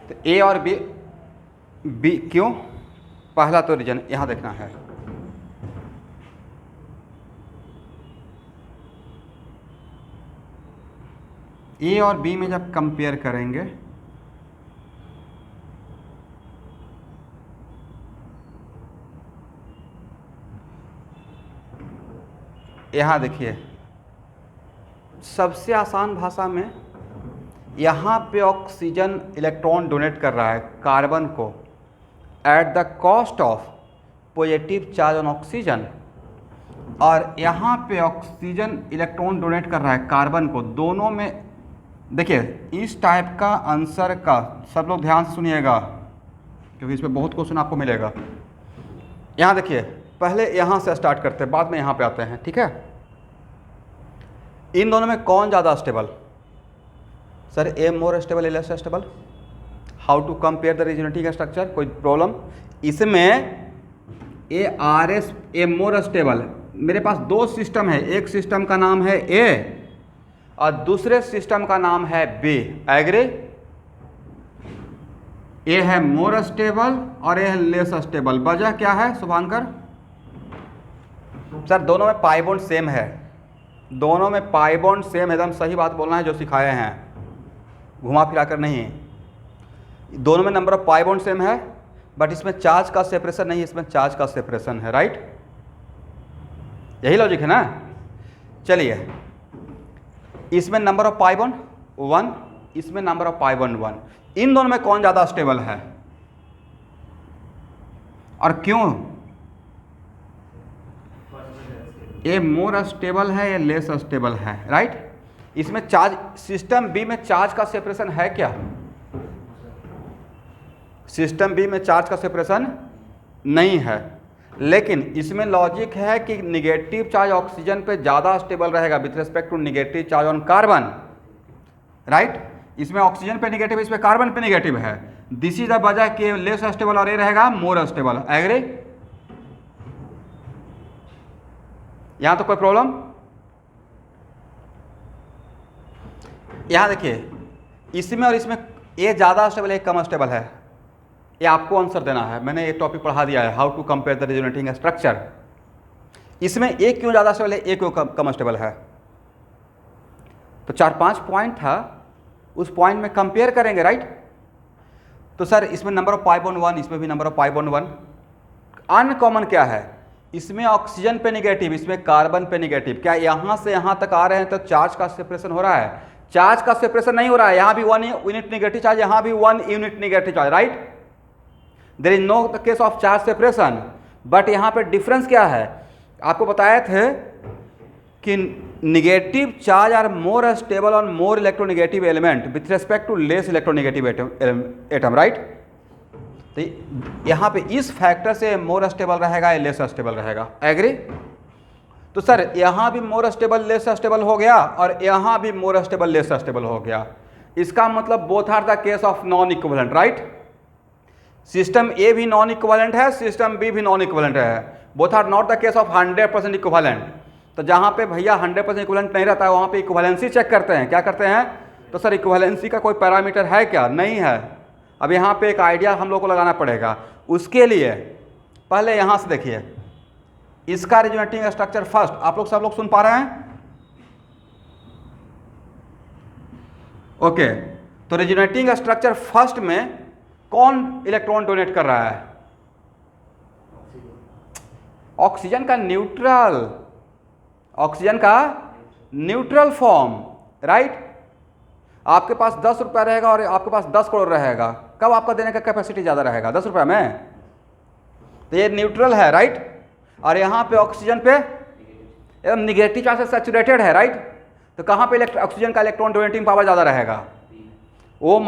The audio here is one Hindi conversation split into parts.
तो ए और बी, बी क्यों? पहला तो रीजन यहाँ देखना है, ए और बी में जब कंपेयर करेंगे यहाँ देखिए, सबसे आसान भाषा में यहाँ पे ऑक्सीजन इलेक्ट्रॉन डोनेट कर रहा है कार्बन को at the cost of positive charge on oxygen, और यहाँ पे ऑक्सीजन इलेक्ट्रॉन डोनेट कर रहा है कार्बन को। दोनों में देखिए इस टाइप का आंसर का सब लोग ध्यान से सुनिएगा, क्योंकि इस पर बहुत क्वेश्चन आपको मिलेगा। यहाँ देखिए, पहले यहाँ से स्टार्ट करते हैं, बाद में यहाँ पे आते हैं, ठीक है। इन दोनों में कौन ज़्यादा stable? Sir a more stable, a less stable. How to compare the resonating structure? कोई प्रॉब्लम? इसमें a R S a more stable. मेरे पास दो सिस्टम है, एक सिस्टम का नाम है ए और दूसरे सिस्टम का नाम है बी। एग्री? ए है मोर स्टेबल और ए है लेस स्टेबल। वजह क्या है शुभांकर? सर दोनों में पाई बॉन्ड सेम है, दोनों में पाई बॉन्ड सेम है। एकदम सही बात बोलना है जो सिखाए हैं, घुमा फिरा कर नहीं। दोनों में number of pi bond same है, बट इसमें चार्ज का सेपरेशन नहीं, इसमें चार्ज का सेपरेशन है। राइट? यही लॉजिक है ना? चलिए, इसमें नंबर ऑफ पाई बॉन्ड 1, इसमें नंबर ऑफ पाई बॉन्ड 1। इन दोनों में कौन ज़्यादा स्टेबल है और क्यों? ए मोर स्टेबल है या लेस स्टेबल है? राइट? इसमें चार्ज, सिस्टम बी में चार्ज का सेपरेशन है क्या? सिस्टम बी में चार्ज का सेपरेशन नहीं है, लेकिन इसमें लॉजिक है कि निगेटिव चार्ज ऑक्सीजन पे ज़्यादा स्टेबल रहेगा with respect to negative charge on carbon. Right? इसमें ऑक्सीजन पे निगेटिव, इसमें कार्बन पे निगेटिव है। दिस इज द वजह कि लेस स्टेबल और ये रहेगा मोर स्टेबल। एग्री? यहां तो कोई प्रॉब्लम? यहां देखिए, इसमें और इसमें ए ज़्यादा स्टेबल है, कम स्टेबल है। ये आपको आंसर देना है, मैंने ये टॉपिक पढ़ा दिया है, how to compare the resonating structure. इसमें ए क्यों ज़्यादा स्टेबल है, ए क्यों कम स्टेबल है? तो 4-5 पॉइंट था, उस पॉइंट में कंपेयर करेंगे। राइट? तो सर इसमें नंबर ऑफ पाई बॉन्ड 1, इसमें भी number of pi bond 1। Uncommon क्या है? इसमें ऑक्सीजन पे निगेटिव, इसमें कार्बन पे निगेटिव। क्या यहाँ से यहाँ तक आ रहे हैं तो चार्ज का सेपरेशन हो रहा है? चार्ज का सेपरेशन नहीं हो रहा है। यहाँ भी 1 यूनिट निगेटिव चार्ज, यहाँ भी 1 unit negative charge. Right? There is no case of charge separation. But यहाँ पे डिफरेंस क्या है? आपको बताए थे कि negative charge are more stable on more electronegative element with respect to less electronegative atom. Right? तो यहाँ पे इस फैक्टर से मोर स्टेबल रहेगा या लेस स्टेबल रहेगा। एग्री? तो सर यहाँ भी मोर स्टेबल लेस स्टेबल हो गया और यहाँ भी मोर स्टेबल लेस स्टेबल हो गया। इसका मतलब both are the case of non equivalent. Right? System A भी नॉन इक्विवेलेंट है, सिस्टम बी भी नॉन इक्विवेलेंट है। Both are not the case of 100% equivalent. तो जहाँ पे भैया 100% इक्विवेलेंट नहीं रहता है, वहाँ पे इक्विवेलेंसी चेक करते हैं। क्या करते हैं? तो सर इक्विवेलेंसी का कोई पैरामीटर है क्या? नहीं है। अब यहाँ पे एक आइडिया हम लोग को लगाना पड़ेगा। उसके लिए पहले यहाँ से देखिए, इसका रेजोनेटिंग स्ट्रक्चर फर्स्ट, आप लोग सब लोग सुन पा रहे हैं? ओके, तो रेजोनेटिंग स्ट्रक्चर फर्स्ट में कौन इलेक्ट्रॉन डोनेट कर रहा है? ऑक्सीजन का न्यूट्रल, ऑक्सीजन का न्यूट्रल फॉर्म। राइट? आपके पास 10 रुपया रहेगा और आपके पास 10 करोड़ रहेगा, कब आपका देने का कैपेसिटी ज़्यादा रहेगा? 10 रुपये में। तो ये न्यूट्रल है। राइट? और यहाँ पे ऑक्सीजन पे एकदम निगेटिव चार्ज से सैचुरेटेड है। राइट? तो कहाँ पे ऑक्सीजन का इलेक्ट्रॉन डोनेटिंग पावर ज़्यादा रहेगा? O-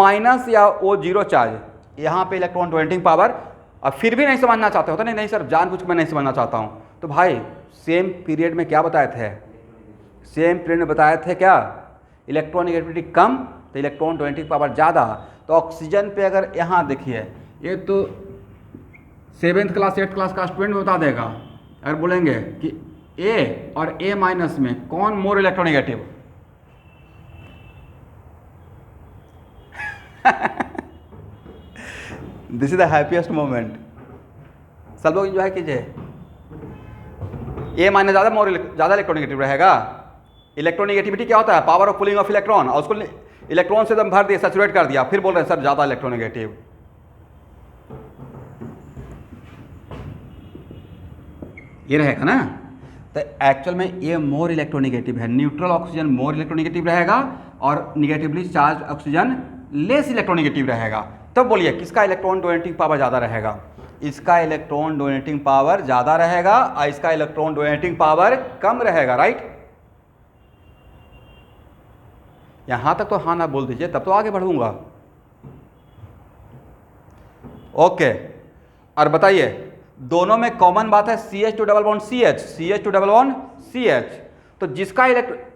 या O0 चार्ज, यहाँ पे इलेक्ट्रॉन डोनेटिंग पावर। अब फिर भी नहीं समझना चाहते हो तो नहीं सर जानबूझ के मैं नहीं समझना चाहता हूँ, तो भाई सेम पीरियड में क्या बताए थे? सेम पीरियड में बताए थे क्या? इलेक्ट्रॉन नेगेटिविटी कम तो इलेक्ट्रॉन डोनेटिंग पावर ज़्यादा। तो ऑक्सीजन पे अगर यहाँ देखिए, ये तो 7th क्लास 8th क्लास का स्टूडेंट बता देगा। अगर बोलेंगे कि ए और ए माइनस में कौन more electronegative? This is the happiest moment. सब लोग इंजॉय कीजिए। ए माइनस ज़्यादा इलेक्ट्रोनेगेटिव रहेगा। इलेक्ट्रोनेगेटिविटी क्या होता है? Power of pulling of electron, और उसको इलेक्ट्रॉन से एकदम भर दिया, सैचुरेट कर दिया, फिर बोल रहे हैं सर ज़्यादा इलेक्ट्रोनेगेटिव। ये रहेगा ना। तो एक्चुअल में ये मोर इलेक्ट्रोनेगेटिव है। न्यूट्रल ऑक्सीजन मोर इलेक्ट्रोनेगेटिव रहेगा और negatively charge oxygen less electronegative रहेगा। तब बोलिए किसका इलेक्ट्रॉन डोनेटिंग पावर ज़्यादा रहेगा? इसका इलेक्ट्रॉन डोनेटिंग पावर ज़्यादा रहेगा और इसका इलेक्ट्रॉन डोनेटिंग पावर कम रहेगा, राइट? यहां तक तो हाँ ना बोल दीजिए, तब तो आगे बढ़ूंगा। ओके, और बताइए दोनों में कॉमन बात है CH2 double bond CH, CH2 double bond CH। तो जिसका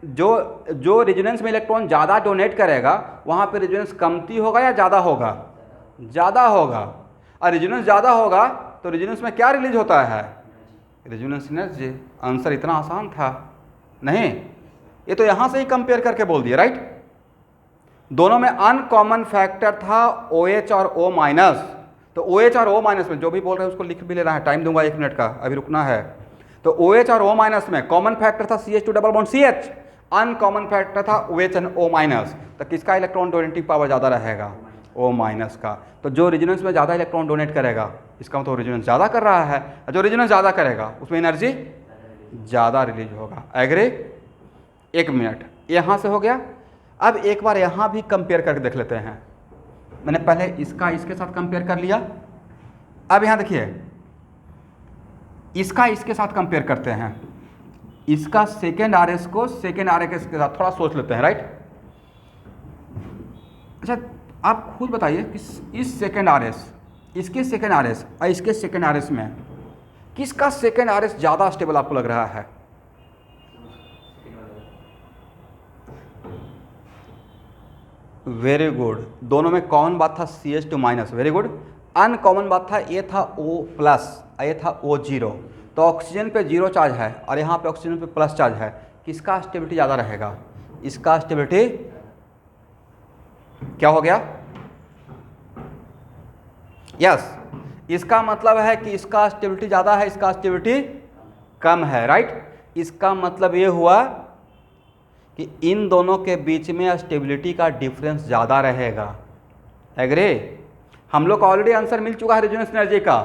जो रेजोनेंस में इलेक्ट्रॉन ज़्यादा डोनेट करेगा वहाँ पे रेजोनेंस कमती होगा या ज़्यादा होगा? ज़्यादा होगा। और रेजोनेंस ज़्यादा होगा तो रेजोनेंस में क्या रिलीज होता है? Resonance energy. आंसर इतना आसान था नहीं, ये तो यहाँ से ही कंपेयर करके बोल दिया, राइट? दोनों में अनकॉमन फैक्टर था OH और O माइनस। तो OH और O माइनस में जो भी बोल रहे हैं उसको लिख भी लेना है, टाइम दूंगा 1 मिनट का, अभी रुकना है। तो OH और O माइनस में कॉमन फैक्टर था CH2 double bond CH, uncommon factor था OH और O माइनस। तो किसका इलेक्ट्रॉन डोनेटिंग पावर ज़्यादा रहेगा? O माइनस का। तो जो रेजोनेंस में ज़्यादा इलेक्ट्रॉन डोनेट करेगा इसका मतलब रेजोनेंस ज़्यादा कर रहा है, जो रेजोनेंस ज़्यादा करेगा उसमें एनर्जी ज़्यादा रिलीज होगा। एग्री? 1 मिनट यहाँ से हो गया। अब एक बार यहाँ भी कंपेयर करके देख लेते हैं। मैंने पहले इसका इसके साथ कंपेयर कर लिया, अब यहाँ देखिए इसका इसके साथ कंपेयर करते हैं। इसका सेकेंड RS को सेकेंड RS के साथ थोड़ा सोच लेते हैं, राइट? अच्छा आप खुद बताइए कि इस सेकेंड RS, इसके सेकेंड RS और इसके सेकेंड RS में किसका सेकेंड RS ज़्यादा स्टेबल आपको लग रहा है? Very good. दोनों में कॉमन बात था CH2 minus, very good. Uncommon बात था ये था O प्लस और ये था O0। तो ऑक्सीजन पे 0 चार्ज है और यहाँ पे ऑक्सीजन पे प्लस चार्ज है। किसका स्टेबिलिटी ज़्यादा रहेगा? इसका स्टेबिलिटी क्या हो गया? यस, इसका मतलब है कि इसका स्टेबिलिटी ज़्यादा है, इसका स्टेबिलिटी कम है, राइट? इसका मतलब ये हुआ कि इन दोनों के बीच में स्टेबिलिटी का डिफरेंस ज़्यादा रहेगा। एग्री? हम लोग का ऑलरेडी आंसर मिल चुका है रेजोनेंस एनर्जी का।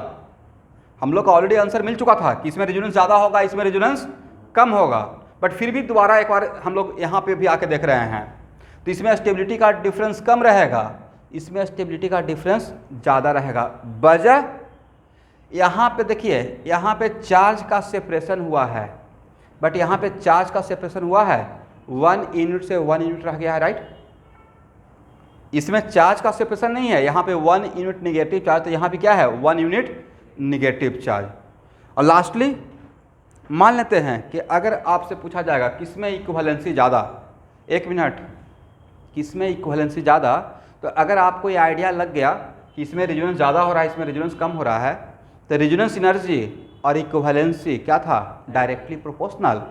हम लोग का ऑलरेडी आंसर मिल चुका था कि इसमें रेजोनेंस ज़्यादा होगा, इसमें रेजोनेंस कम होगा। बट फिर भी दोबारा एक बार हम लोग यहाँ पे भी आके देख रहे हैं तो इसमें स्टेबिलिटी का डिफरेंस कम रहेगा, इसमें स्टेबिलिटी का डिफरेंस ज़्यादा रहेगा। वजह यहाँ पे देखिए, यहाँ पे चार्ज का सेपरेशन हुआ है, बट यहाँ पे चार्ज का सेपरेशन हुआ है 1 यूनिट से 1 यूनिट रह गया है, राइट? इसमें चार्ज का सेपरेशन नहीं है, यहाँ पे 1 यूनिट निगेटिव चार्ज, तो यहाँ पे क्या है 1 यूनिट निगेटिव चार्ज। और लास्टली मान लेते हैं कि अगर आपसे पूछा जाएगा किसमें इक्विवेलेंसी ज़्यादा, 1 मिनट, किसमें इक्विवेलेंसी ज़्यादा, तो अगर आपको ये आइडिया लग गया कि इसमें रेजोनेंस ज़्यादा हो रहा है, इसमें रेजोनेंस कम हो रहा है, तो रेजोनेंस एनर्जी और इक्विवेलेंसी क्या था? Directly proportional.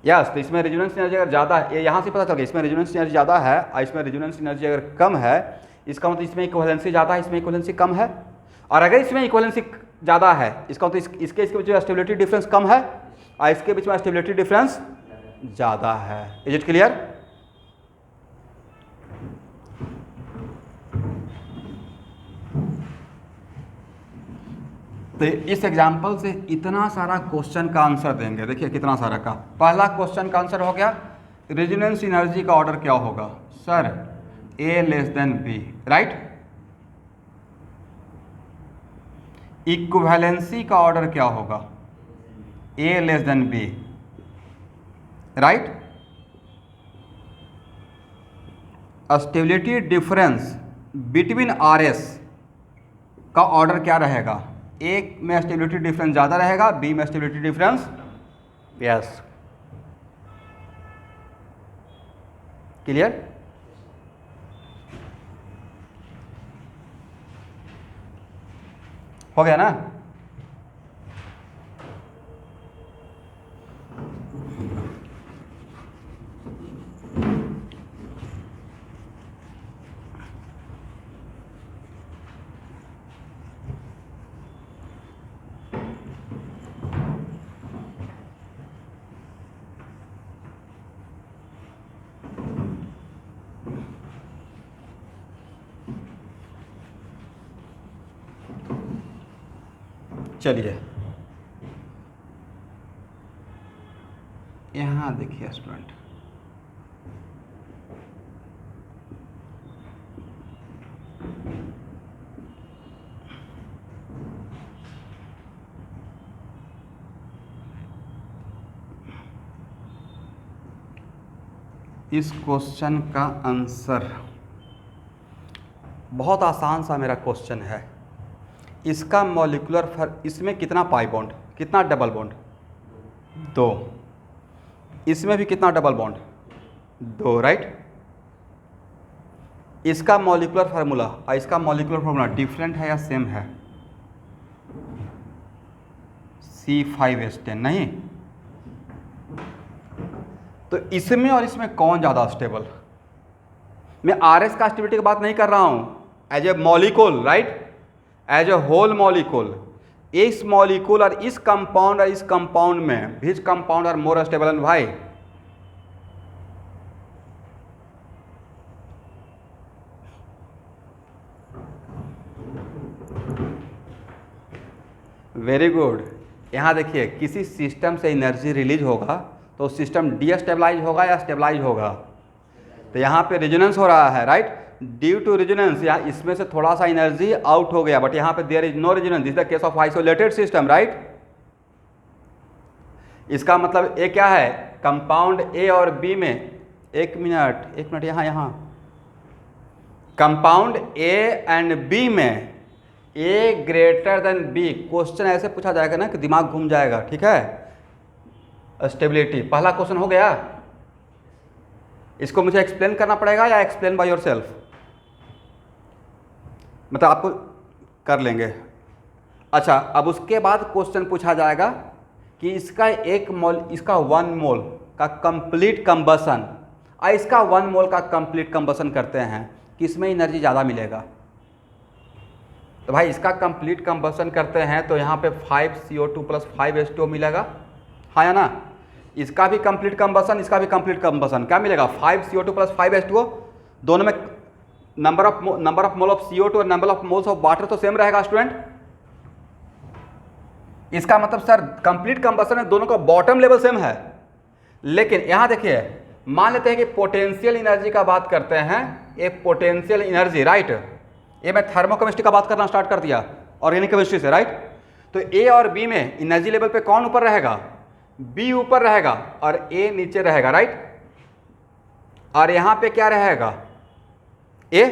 यस, तो इसमें रेजोनेंस एनर्जी अगर ज़्यादा है, ये यहाँ से पता चल गया, इसमें रेजोनेंस एनर्जी ज़्यादा है और इसमें रेजोनेंस एनर्जी अगर कम है, इसका मतलब इसमें इक्विवेलेंसी ज़्यादा है, इसमें इक्विवेलेंसी कम है। और अगर इसमें इक्विवेलेंसी ज़्यादा है, इसका मतलब इसके बीच में स्टेबिलिटी डिफरेंस कम है और इसके बीच में स्टेबिलिटी डिफरेंस ज़्यादा है। Is it clear? तो इस एग्जाम्पल से इतना सारा क्वेश्चन का आंसर देंगे। देखिए कितना सारा का। पहला क्वेश्चन का आंसर हो गया रेजोनेंस एनर्जी का ऑर्डर क्या होगा? Sir A less than B, right? Equivalency का ऑर्डर क्या होगा? A less than B, right? Stability difference between RS का ऑर्डर क्या रहेगा? A में स्टेबिलिटी डिफरेंस ज़्यादा रहेगा, B में स्टेबिलिटी डिफरेंस, यस, क्लियर? हो गया ना? चलिए यहाँ देखिए स्टूडेंट, इस क्वेश्चन का आंसर बहुत आसान सा मेरा क्वेश्चन है। इसका मॉलिक्यूलर इसमें कितना पाई बॉन्ड, कितना डबल बॉन्ड, 2। इसमें भी कितना डबल बॉन्ड, 2, राइट। इसका मॉलिक्यूलर फार्मूला और इसका मॉलिक्यूलर फार्मूला डिफरेंट है या सेम है? C5H10 नहीं। तो इसमें और इसमें कौन ज़्यादा स्टेबल? मैं RS का स्टेबिलिटी की बात नहीं कर रहा हूँ, as a molecule, right, as a whole molecule. इस मॉलिक्यूल और इस कंपाउंड और इस कंपाउंड में which compound are more stable and why? Very good. यहाँ देखिए, किसी सिस्टम से एनर्जी रिलीज होगा तो सिस्टम डीस्टेबलाइज होगा या स्टेबलाइज होगा? तो यहाँ पे रेजोनेंस हो रहा है, राइट। ड्यू टू रेजोनेंस यहाँ इसमें से थोड़ा सा एनर्जी आउट हो गया, बट यहाँ पे there is no resonance, this is the case of isolated system, right. इसका मतलब ए क्या है? कंपाउंड ए और बी में, एक मिनट यहाँ कंपाउंड ए एंड बी में ए ग्रेटर देन बी। क्वेश्चन ऐसे पूछा जाएगा ना कि दिमाग घूम जाएगा, ठीक है। स्टेबिलिटी पहला क्वेश्चन हो गया। इसको मुझे एक्सप्लेन करना पड़ेगा या एक्सप्लेन बाय योरसेल्फ? मतलब आपको कर लेंगे। अच्छा, अब उसके बाद क्वेश्चन पूछा जाएगा कि इसका 1 मोल, इसका 1 मोल का कंप्लीट कंबसन और इसका 1 मोल का कंप्लीट कंबसन करते हैं, किसमें एनर्जी ज़्यादा मिलेगा? तो भाई इसका कंप्लीट कंबसन करते हैं तो यहाँ पे 5CO2 + 5H2O मिलेगा, हाँ या ना। इसका भी कंप्लीट कंबसन, इसका भी कंप्लीट कंबसन, क्या मिलेगा? 5CO2 + 5H2O। दोनों में number of mole of CO2 और number of moles of water तो सेम रहेगा स्टूडेंट। इसका मतलब सर कंप्लीट कंबसन है, दोनों का बॉटम लेवल सेम है। लेकिन यहाँ देखिए, मान लेते हैं कि पोटेंशियल एनर्जी का बात करते हैं, एक पोटेंशियल एनर्जी, राइट। ये मैं थर्मोकेमिस्ट्री का बात करना स्टार्ट कर दिया, ऑर्गेनिक केमिस्ट्री से, राइट। तो ए और बी में एनर्जी लेवल पे कौन ऊपर रहेगा? बी ऊपर रहेगा और ए नीचे रहेगा, राइट। और यहाँ पे क्या रहेगा? ए।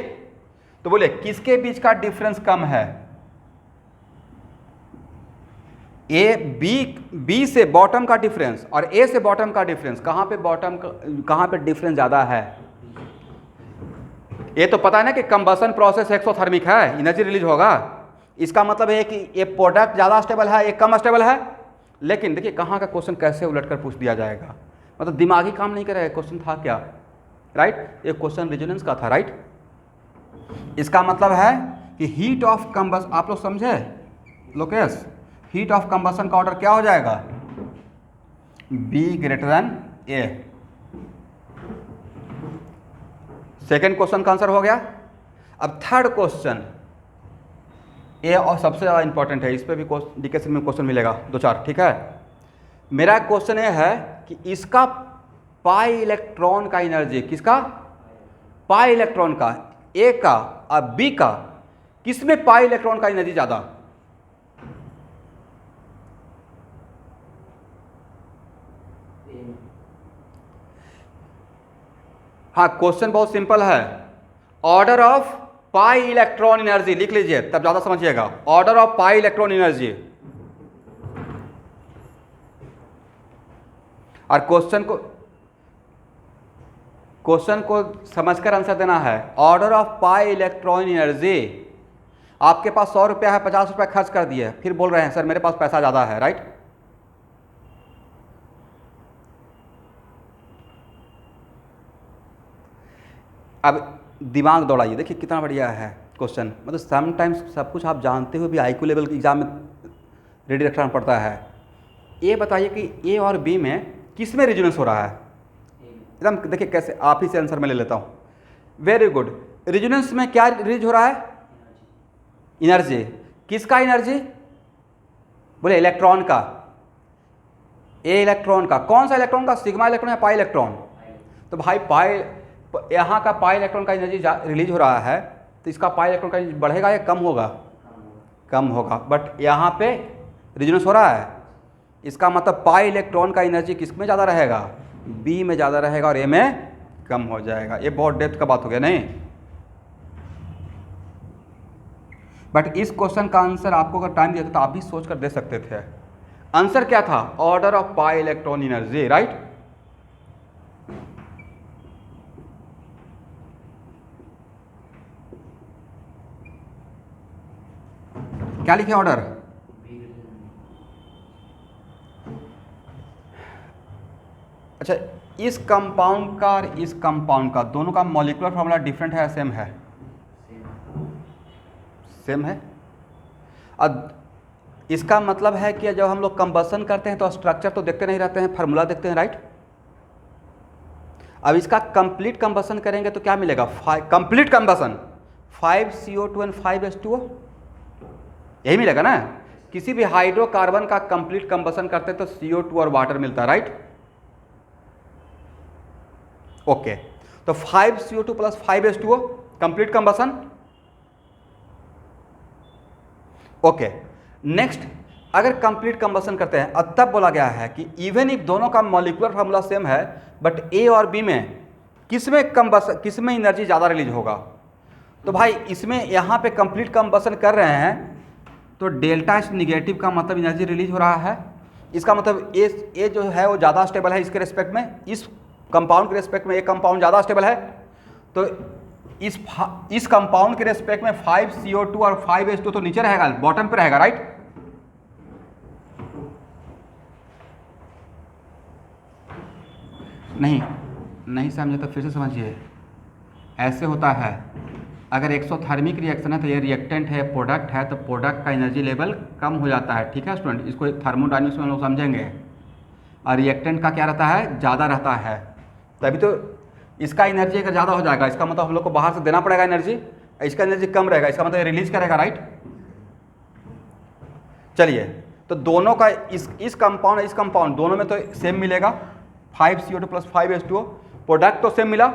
तो बोले किसके बीच का डिफरेंस कम है? ए बी से बॉटम का डिफरेंस और ए से बॉटम का डिफरेंस, कहाँ पे बॉटम का, कहाँ पे डिफरेंस ज़्यादा है? ये तो पता है ना कि कंबसन प्रोसेस एक्सोथर्मिक है, एनर्जी रिलीज होगा। इसका मतलब है कि ये प्रोडक्ट ज़्यादा स्टेबल है, ये कम स्टेबल है। लेकिन देखिए कहाँ का क्वेश्चन कैसे उलट कर पूछ दिया जाएगा, मतलब दिमागी काम नहीं करेगा। क्वेश्चन था क्या, राइट? ये क्वेश्चन रेजोनेंस का था, राइट। इसका मतलब है कि हीट ऑफ कंबस, आप लोग समझे लोकेश? हीट ऑफ कंबसन का ऑर्डर क्या हो जाएगा? बी ग्रेटर देन ए। सेकेंड क्वेश्चन का आंसर हो गया। अब थर्ड क्वेश्चन, ये और सबसे ज़्यादा इंपॉर्टेंट है, इस पर भी डीकेसी में क्वेश्चन मिलेगा 2-4, ठीक है। मेरा क्वेश्चन ये है कि इसका पाई इलेक्ट्रॉन का एनर्जी, किसका? पाई इलेक्ट्रॉन का, ए का और बी का, किसमें पाई इलेक्ट्रॉन का एनर्जी ज़्यादा? हाँ, क्वेश्चन बहुत सिंपल है। Order of pi electron energy लिख लीजिए, तब ज्यादा समझिएगा। Order of pi electron energy. और क्वेश्चन को समझकर आंसर देना है। Order of pi electron energy. आपके पास 100 रुपया है, 50 रुपया खर्च कर दिए, फिर बोल रहे हैं सर मेरे पास पैसा ज़्यादा है, राइट। अब दिमाग दौड़ाइए, देखिए कितना बढ़िया है क्वेश्चन। मतलब समटाइम्स सब कुछ आप जानते हुए भी IQ लेवल के एग्जाम में रेडी रखना पड़ता है। ये बताइए कि ए और बी में किस में रेजोनेंस हो रहा है? एकदम देखिए कैसे, आप ही से आंसर मैं ले लेता हूँ। Very good. रेजोनेंस में क्या रिलीज हो रहा है? एनर्जी। किसका एनर्जी? बोले इलेक्ट्रॉन का, ए इलेक्ट्रॉन का, कौन सा इलेक्ट्रॉन का, सिग्मा इलेक्ट्रॉन या पाई इलेक्ट्रॉन? तो भाई पाई, यहाँ का पाई इलेक्ट्रॉन का एनर्जी रिलीज हो रहा है, तो इसका पाई इलेक्ट्रॉन का एनर्जी बढ़ेगा या कम होगा? कम होगा। बट यहाँ पे रिजोनेंस हो रहा है, इसका मतलब पाई इलेक्ट्रॉन का एनर्जी किस में ज़्यादा रहेगा? बी में ज़्यादा रहेगा और ए में कम हो जाएगा। ये बहुत डेप्थ का बात हो गया नहीं? बट इस क्वेश्चन का आंसर आपको अगर टाइम दिया था तो आप भी सोच कर दे सकते थे। आंसर क्या था? Order of pi electron energy, right? क्या लिखे ऑर्डर? अच्छा, इस कंपाउंड का और इस कंपाउंड का दोनों का मॉलिक्यूलर फार्मूला डिफरेंट है या सेम है? सेम है। अब इसका मतलब है कि जब हम लोग कंबसन करते हैं तो स्ट्रक्चर तो देखते नहीं रहते हैं, फार्मूला देखते हैं, राइट? अब इसका कंप्लीट कंबसन करेंगे तो क्या मिलेगा? Complete combustion 5CO2 and 5H2O, यही मिलेगा ना? किसी भी हाइड्रोकार्बन का कंप्लीट कंबसन करते हैं तो CO2 और वाटर मिलता है, राइट? ओके, तो 5CO2 plus 5H2O complete combustion. Okay, next, अगर कंप्लीट कंबसन करते हैं अब तब बोला गया है कि इवन इफ दोनों का मॉलिक्यूलर फार्मूला सेम है बट ए और बी में किसमें एनर्जी ज़्यादा रिलीज होगा? तो भाई इसमें यहाँ पे कंप्लीट कंबसन कर रहे हैं तो डेल्टा एच निगेटिव का मतलब एनर्जी रिलीज हो रहा है। इसका मतलब ए जो है वो ज़्यादा स्टेबल है इसके रेस्पेक्ट में, इस कंपाउंड के रेस्पेक्ट में एक कंपाउंड ज़्यादा स्टेबल है, तो इस कंपाउंड के रेस्पेक्ट में 5CO2 और 5H2 तो नीचे रहेगा, बॉटम पे रहेगा, राइट? नहीं समझे तो फिर से समझिए। ऐसे होता है, अगर एक्सोथर्मिक रिएक्शन है तो ये रिएक्टेंट है, प्रोडक्ट है, तो प्रोडक्ट का एनर्जी लेवल कम हो जाता है, ठीक है स्टूडेंट? इसको थर्मोडायनेमिक्स में हम लोग समझेंगे। और रिएक्टेंट का क्या रहता है? ज़्यादा रहता है, तभी तो इसका एनर्जी अगर ज़्यादा हो जाएगा इसका मतलब हम लोग को बाहर से देना पड़ेगा एनर्जी, इसका एनर्जी कम रहेगा, इसका मतलब रिलीज करेगा, राइट? चलिए, तो दोनों का इस कंपाउंड दोनों में तो सेम मिलेगा, 5CO2 प्लस 5H2O, प्रोडक्ट तो सेम मिला,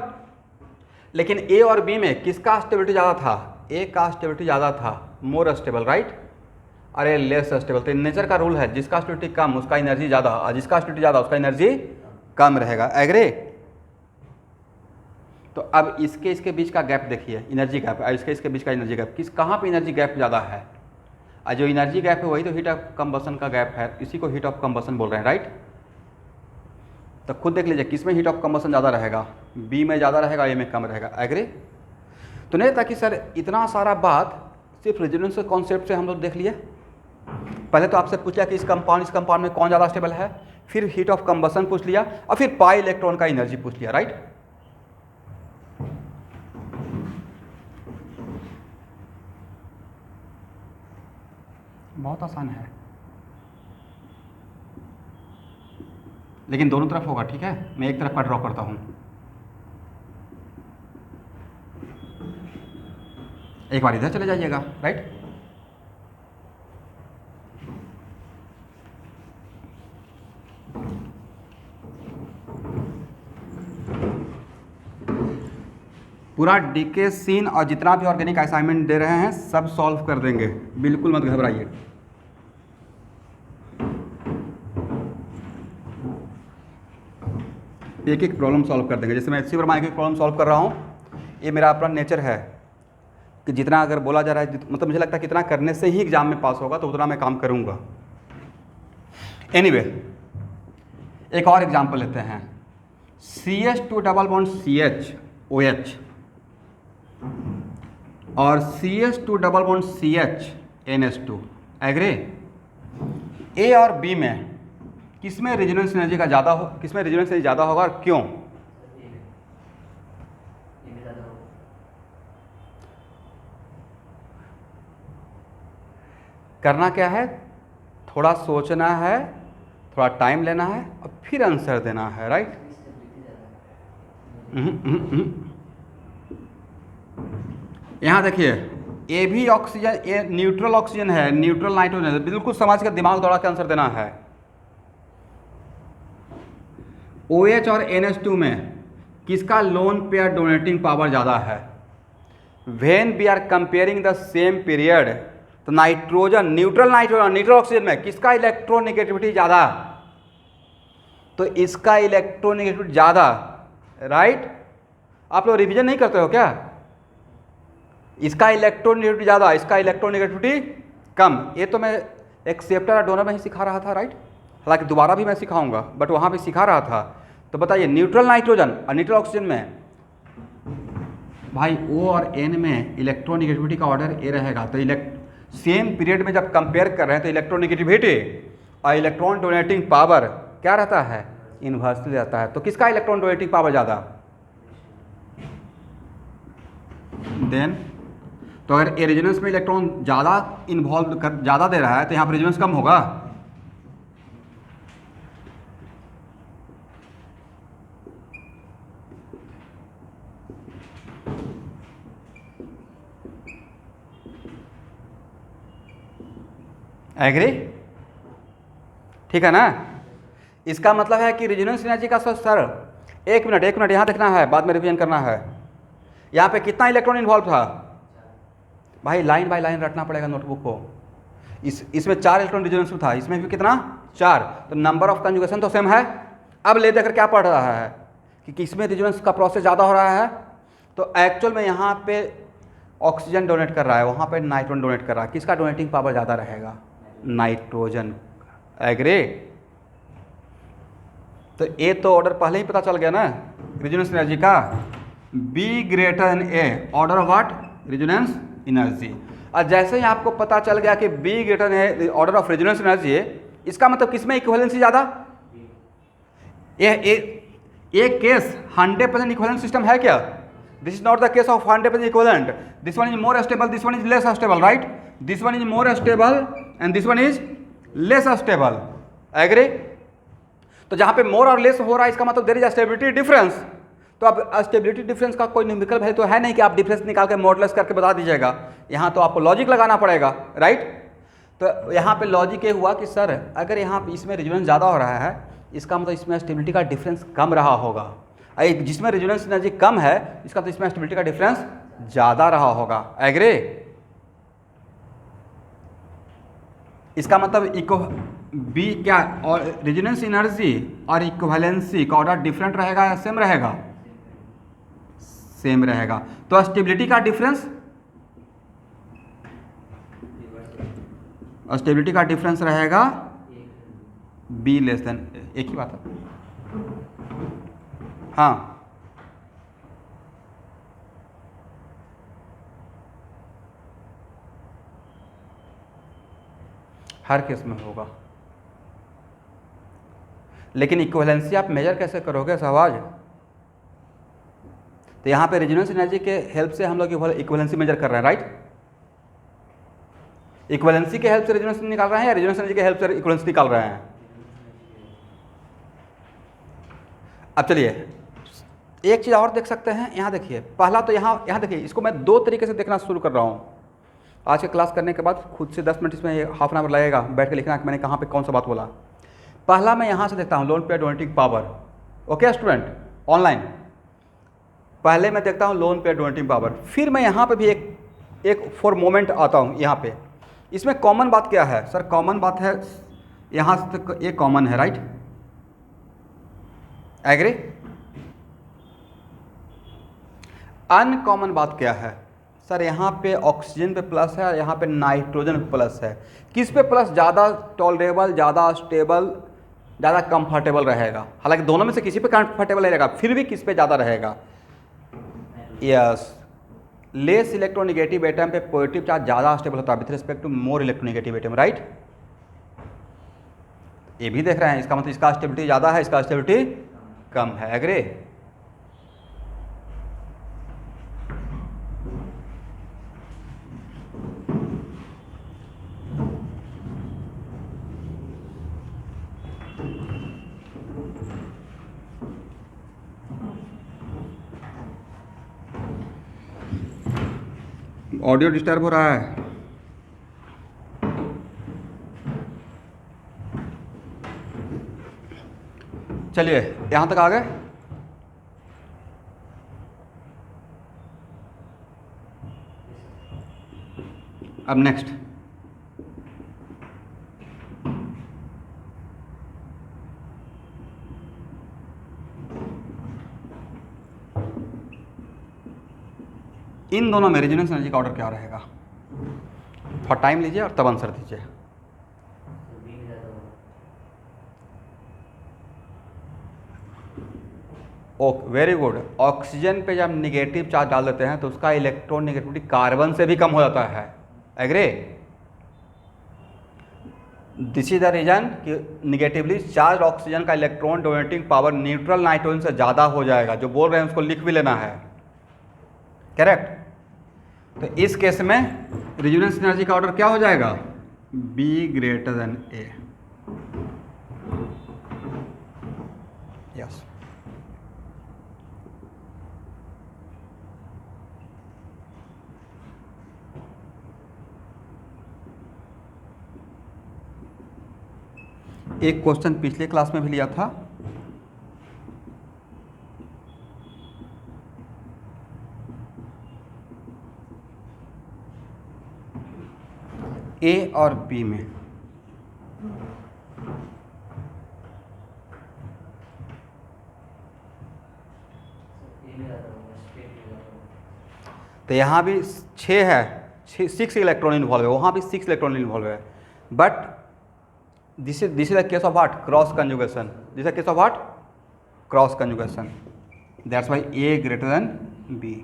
लेकिन ए और बी में किसका स्टेबिलिटी ज़्यादा था? ए का स्टेबिलिटी ज़्यादा था, मोर स्टेबल, राइट? अरे लेस स्टेबल। तो नेचर का रूल है, जिसका स्टेबिलिटी कम उसका एनर्जी ज़्यादा, और जिसका स्टेबिलिटी ज़्यादा उसका एनर्जी कम रहेगा। एग्री? तो अब इसके बीच का गैप देखिए, एनर्जी गैप, और इसके बीच का एनर्जी गैप, कहाँ पे एनर्जी गैप ज़्यादा है? और जो एनर्जी गैप है वही तो हीट ऑफ कंबसन का गैप है, इसी को हीट ऑफ कंबसन बोल रहे हैं, राइट? तो खुद देख लीजिए किस में हीट ऑफ कंबसन ज़्यादा रहेगा, बी में ज़्यादा रहेगा, ए में कम रहेगा। एग्री? तो नहीं था कि सर इतना सारा बात सिर्फ रेजोनेंस कॉन्सेप्ट से हम लोग देख लिए। पहले तो आपसे पूछा कि इस कंपाउंड में कौन ज़्यादा स्टेबल है, फिर हीट ऑफ कंबसन पूछ लिया, और फिर पाई इलेक्ट्रॉन का एनर्जी पूछ लिया, राइट? बहुत आसान है, लेकिन दोनों तरफ होगा, ठीक है? मैं एक तरफ का ड्रॉ करता हूँ। एक बार इधर चले जाइएगा, राइट? पूरा डीके सीन और जितना भी ऑर्गेनिक असाइनमेंट दे रहे हैं सब सॉल्व कर देंगे, बिल्कुल मत घबराइए। एक एक प्रॉब्लम सॉल्व कर देंगे। जैसे मैं इसी वर्मा एक प्रॉब्लम सॉल्व कर रहा हूँ, ये मेरा अपना नेचर है कि जितना अगर बोला जा रहा है, मतलब मुझे लगता है कितना करने से ही एग्जाम में पास होगा, तो उतना मैं काम करूँगा। एनीवे, एक और एग्जाम्पल लेते हैं। CH2 double bond CH OH और CH2 double bond CH NH2। Agree? A और बी में किसमें रेजोनेंस एनर्जी का ज़्यादा हो, किसमें रेजोनेंस एनर्जी ज़्यादा होगा और क्यों? करना क्या है? थोड़ा सोचना है, थोड़ा टाइम लेना है और फिर आंसर देना है, राइट? यहाँ देखिए, ए भी ऑक्सीजन, ए न्यूट्रल ऑक्सीजन है, न्यूट्रल नाइट्रोजन है, बिल्कुल समझ के दिमाग दौड़ा के आंसर देना है। OH और NH2 में किसका लोन पेयर डोनेटिंग पावर ज़्यादा है? When we are comparing the same period, तो नाइट्रोजन, न्यूट्रल ऑक्सीजन में किसका इलेक्ट्रोनेगेटिविटी ज़्यादा? तो इसका इलेक्ट्रोनेगेटिविटी ज़्यादा, राइट। आप लोग रिवीजन नहीं करते हो क्या? इसका इलेक्ट्रोनेगेटिविटी ज़्यादा, इसका इलेक्ट्रोनेगेटिविटी कम। ये तो मैं एक्सेप्टर और डोनर में ही सिखा रहा था, राइट। हालांकि दोबारा भी मैं सिखाऊंगा, बट वहाँ भी सिखा रहा था। तो बताइए, न्यूट्रल नाइट्रोजन और न्यूट्रल ऑक्सीजन में भाई O और N में इलेक्ट्रोनेगेटिविटी का ऑर्डर ए रहेगा। तो सेम पीरियड में जब कंपेयर कर रहे हैं तो इलेक्ट्रोनेगेटिविटी और इलेक्ट्रॉन डोनेटिंग पावर क्या रहता है? इन्वर्सली रहता है। तो किसका इलेक्ट्रॉन डोनेटिंग पावर ज़्यादा? देन तो अगर ए रेजोनेंस में इलेक्ट्रॉन ज़्यादा ज़्यादा दे रहा है तो यहाँ पर रेजोनेंस कम होगा। एग्री? ठीक है ना? इसका मतलब है कि रेजोनेंस एनर्जी का सर एक मिनट यहाँ देखना है, बाद में रिवीजन करना है। यहाँ पे कितना इलेक्ट्रॉन इन्वॉल्व था भाई? लाइन बाय लाइन रटना पड़ेगा नोटबुक को। इसमें 4 इलेक्ट्रॉन रेजोनेंस में था, इसमें भी कितना? 4। तो नंबर ऑफ कंजुगेशन तो सेम है। अब ले देकर क्या पढ़ रहा है कि किसमें रेजोनेंस का प्रोसेस ज़्यादा हो रहा है? तो एक्चुअल में यहाँ पे ऑक्सीजन डोनेट कर रहा है, वहाँ पे नाइट्रोजन डोनेट कर रहा है। किसका डोनेटिंग पावर ज़्यादा रहेगा? नाइट्रोजन। एग्री? तो ए तो ऑर्डर पहले ही पता चल गया ना रेजोनेंस एनर्जी का। B greater than A, order of what? Resonance energy. और जैसे ही आपको पता चल गया कि B greater than A order of resonance energy है, इसका मतलब किसमें इक्विवेलेंसी ज़्यादा? ये केस 100% इक्विवेलेंट सिस्टम है क्या? This is not the case of 100% equivalent. This one is more stable, this one is less stable, right? This one is more stable and this one is less stable. Agree? तो जहां पे मोर और लेस हो रहा है इसका मतलब देयर इज स्टेबिलिटी डिफरेंस। तो अब स्टेबिलिटी डिफरेंस का कोई न्यूमेरिकल वैल्यू तो है नहीं कि आप डिफरेंस निकाल के मॉडुलस करके बता दीजिएगा। यहाँ तो आपको लॉजिक लगाना पड़ेगा, राइट? तो यहाँ पे लॉजिक ये हुआ कि सर अगर यहाँ इसमें रेजोनेंस ज़्यादा हो रहा है, इसका मतलब इसमें स्टेबिलिटी का डिफरेंस कम रहा होगा। जिसमें रेजोनेंस एनर्जी कम है, इसका तो इसमें स्टेबिलिटी का डिफरेंस ज़्यादा रहा होगा। एग्री? इसका मतलब बी क्या, और रेजोनेंस एनर्जी और इक्विवेलेंसी का ऑर्डर डिफरेंट रहेगा या सेम रहेगा? सेम रहेगा। तो स्टेबिलिटी का डिफरेंस, स्टेबिलिटी का डिफरेंस रहेगा बी लेस देन, एक ही बात है। हाँ, हर केस में होगा। लेकिन इक्विवेलेंसी आप मेजर कैसे करोगे सहवाज? तो यहाँ पे रेजोनेंस एनर्जी के हेल्प से हम लोग इक्विवेलेंसी मेजर कर रहे हैं, राइट? इक्विवेलेंसी के हेल्प से रेजोनेंस निकाल रहे हैं या रेजोनेंस एनर्जी के हेल्प से इक्विवेलेंसी निकाल रहे हैं? अब चलिए एक चीज़ और देख सकते हैं। यहाँ देखिए, पहला तो यहाँ देखिए, इसको मैं 2 तरीके से देखना शुरू कर रहा हूँ। आज के क्लास करने के बाद खुद से 10 मिनट इसमें हाफ एन आवर लगेगा बैठ के लिखना कि मैंने कहाँ पे कौन सा बात बोला। पहला मैं यहाँ से देखता हूँ lone pair donating power. Okay student online, पहले मैं देखता हूँ लोन पेयर डोनेटिंग पावर, फिर मैं यहाँ पे भी एक फॉर मोमेंट आता हूँ। यहाँ पे इसमें कॉमन बात क्या है सर? कॉमन बात है यहाँ तक ये कॉमन है, राइट? एग्री? अनकॉमन बात क्या है सर? यहाँ पे ऑक्सीजन पे प्लस है, यहाँ पे नाइट्रोजन पे प्लस है। किस पे प्लस ज़्यादा टॉलरेबल, ज़्यादा स्टेबल, ज़्यादा कंफर्टेबल रहेगा? हालांकि दोनों में से किसी पे कंफर्टेबल रहेगा, फिर भी किस पे ज़्यादा रहेगा? यस, लेस इलेक्ट्रोनेगेटिव एटम पे पॉजिटिव चार्ज ज़्यादा स्टेबल होता है with respect to more electronegative atom, right? ये भी देख रहे हैं, इसका मतलब इसका स्टेबिलिटी ज़्यादा है, इसका स्टेबिलिटी कम है। एग्री? ऑडियो डिस्टर्ब हो रहा है। चलिए यहाँ तक आ गए। अब नेक्स्ट, इन दोनों में रेजोनेंस एनर्जी का ऑर्डर क्या रहेगा? थोड़ा टाइम लीजिए और तब आंसर दीजिए। Okay, very good. ऑक्सीजन पे जब निगेटिव चार्ज डाल देते हैं तो उसका इलेक्ट्रॉन नेगेटिविटी कार्बन से भी कम हो जाता है। Agree? This is the reason कि निगेटिवली चार्ज ऑक्सीजन का electron donating power neutral nitrogen से ज़्यादा हो जाएगा। जो बोल रहे हैं उसको लिख भी लेना है। करेक्ट? तो इस केस में रेजोनेंस एनर्जी का ऑर्डर क्या हो जाएगा? बी ग्रेटर देन ए। यस। एक क्वेश्चन पिछले क्लास में भी लिया था, ए और बी में तो यहाँ भी 6 है, 6 इलेक्ट्रॉन इन्वॉल्व है, वहाँ भी 6 इलेक्ट्रॉन इन्वॉल्व है। But this is the case of what? Cross conjugation. This is the case of what? Cross conjugation. That's why A greater than B.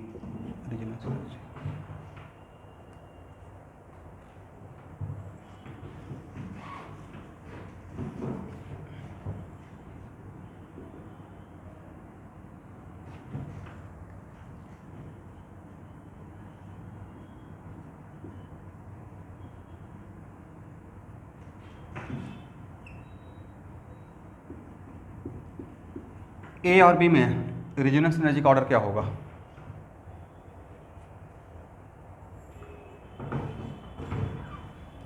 A और बी में रेजोनेंस एनर्जी का ऑर्डर क्या होगा?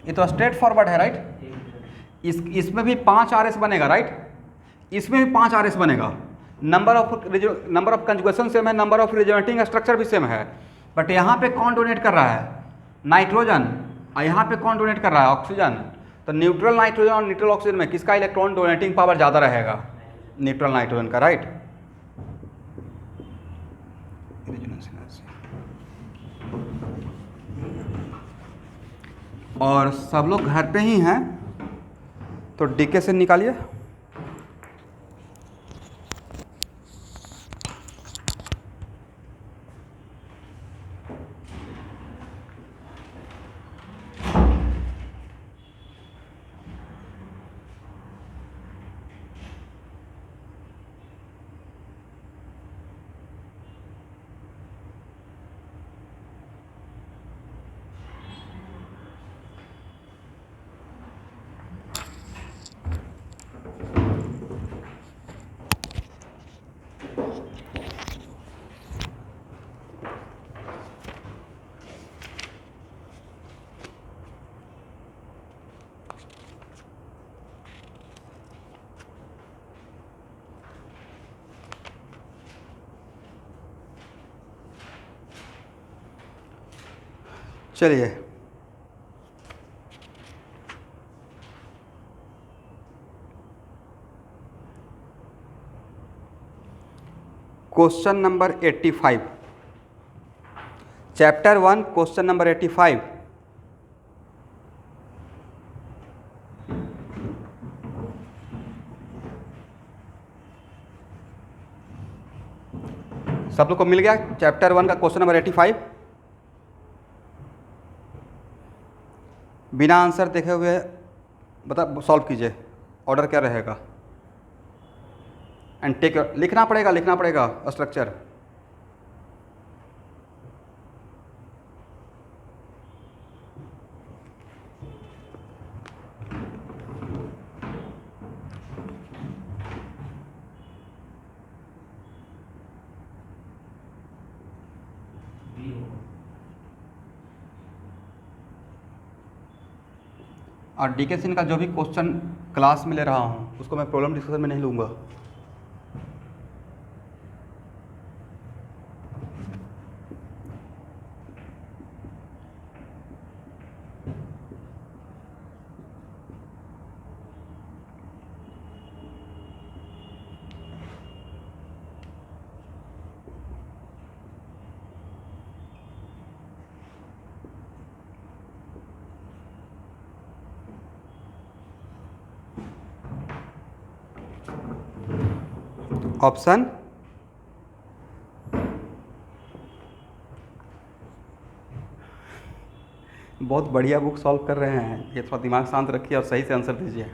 ये तो स्ट्रेट फॉरवर्ड है, राइट? इसमें भी 5 RS बनेगा, राइट? इसमें भी 5 RS बनेगा। नंबर ऑफ कंजुगेशन सेम है, नंबर ऑफ रेजोनेटिंग स्ट्रक्चर भी सेम है। बट यहाँ पे कौन डोनेट कर रहा है? नाइट्रोजन। और यहाँ पे कौन डोनेट कर रहा है? ऑक्सीजन। तो न्यूट्रल नाइट्रोजन और न्यूट्रल ऑक्सीजन में किसका इलेक्ट्रॉन डोनेटिंग पावर ज़्यादा रहेगा? न्यूट्रल नाइट्रोजन का, राइट? और सब लोग घर पे ही हैं तो डीके से निकालिए। चलिए, question number 85, chapter 1, question number 85। सब लोग को मिल गया चैप्टर 1 का क्वेश्चन नंबर 85? बिना आंसर देखे हुए बता सॉल्व कीजिए, ऑर्डर क्या रहेगा। एंड टेक, लिखना पड़ेगा स्ट्रक्चर। और डीके सिंह का जो भी क्वेश्चन क्लास में ले रहा हूँ उसको मैं प्रॉब्लम डिस्कशन में नहीं लूँगा। ऑप्शन बहुत बढ़िया बुक सॉल्व कर रहे हैं, ये थोड़ा दिमाग शांत रखिए और सही से आंसर दीजिए।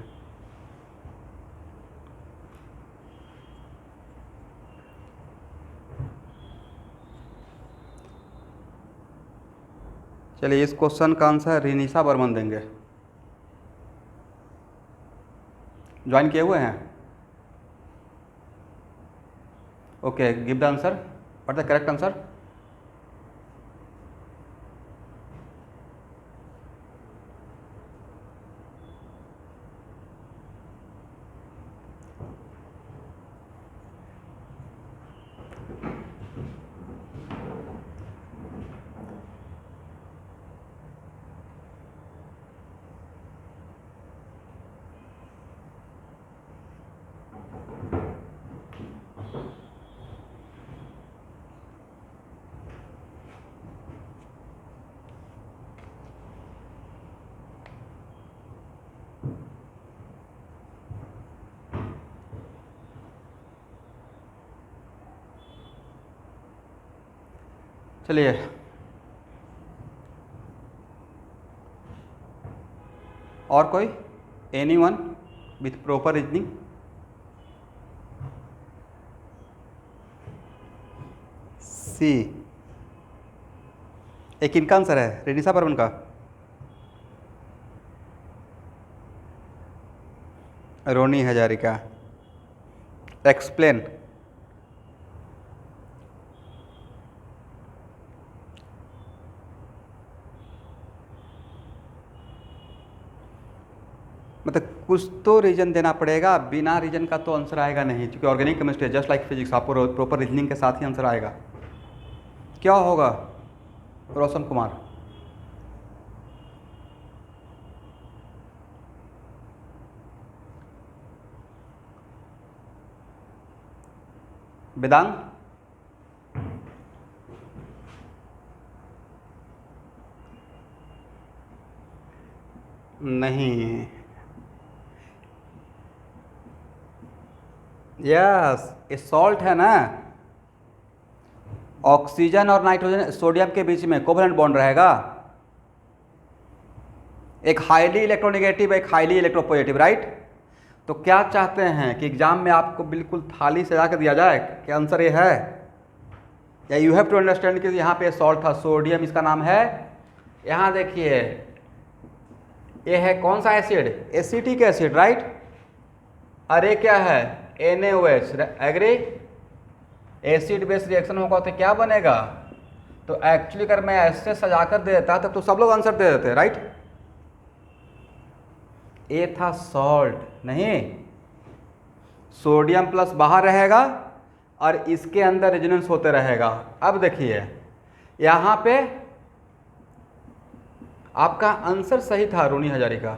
चलिए इस क्वेश्चन का आंसर रिनिशा बर्मन देंगे। ज्वाइन किए हुए हैं? Okay, give the answer. What the correct answer? चलिए और कोई, एनीवन विथ प्रॉपर रीजनिंग? सी एक इनका आंसर है, रिनिशा बर्मन का। रोनी हजारिका। एक्सप्लेन। मतलब कुछ तो रीजन देना पड़ेगा, बिना रीजन का तो आंसर आएगा नहीं, क्योंकि organic chemistry just like physics, आपको प्रॉपर रीजनिंग के साथ ही आंसर आएगा। क्या होगा रोशन कुमार? वेदांग? नहीं। यस, ये सॉल्ट है ना, ऑक्सीजन और नाइट्रोजन सोडियम के बीच में कोवलेंट बॉन्ड रहेगा, एक हाईली इलेक्ट्रोनेगेटिव एक हाईली इलेक्ट्रोपॉजिटिव, राइट? तो क्या चाहते हैं कि एग्जाम में आपको बिल्कुल थाली सजा कर दिया जाए कि आंसर ये है, या यू हैव टू अंडरस्टैंड कि यहाँ पे सॉल्ट था, सोडियम इसका नाम है। यहाँ देखिए ये है कौन सा एसिड? Acetic acid, right? अरे क्या है? NaOH, agree? Acid base reaction होगा तो क्या बनेगा? तो एक्चुअली अगर मैं ऐसे सजा कर दे देता तब तो सब लोग आंसर दे देते, राइट? ए था सॉल्ट, नहीं, सोडियम प्लस बाहर रहेगा और इसके अंदर रेजोनेंस होते रहेगा। अब देखिए यहाँ पे आपका आंसर सही था रोनी हजारिका।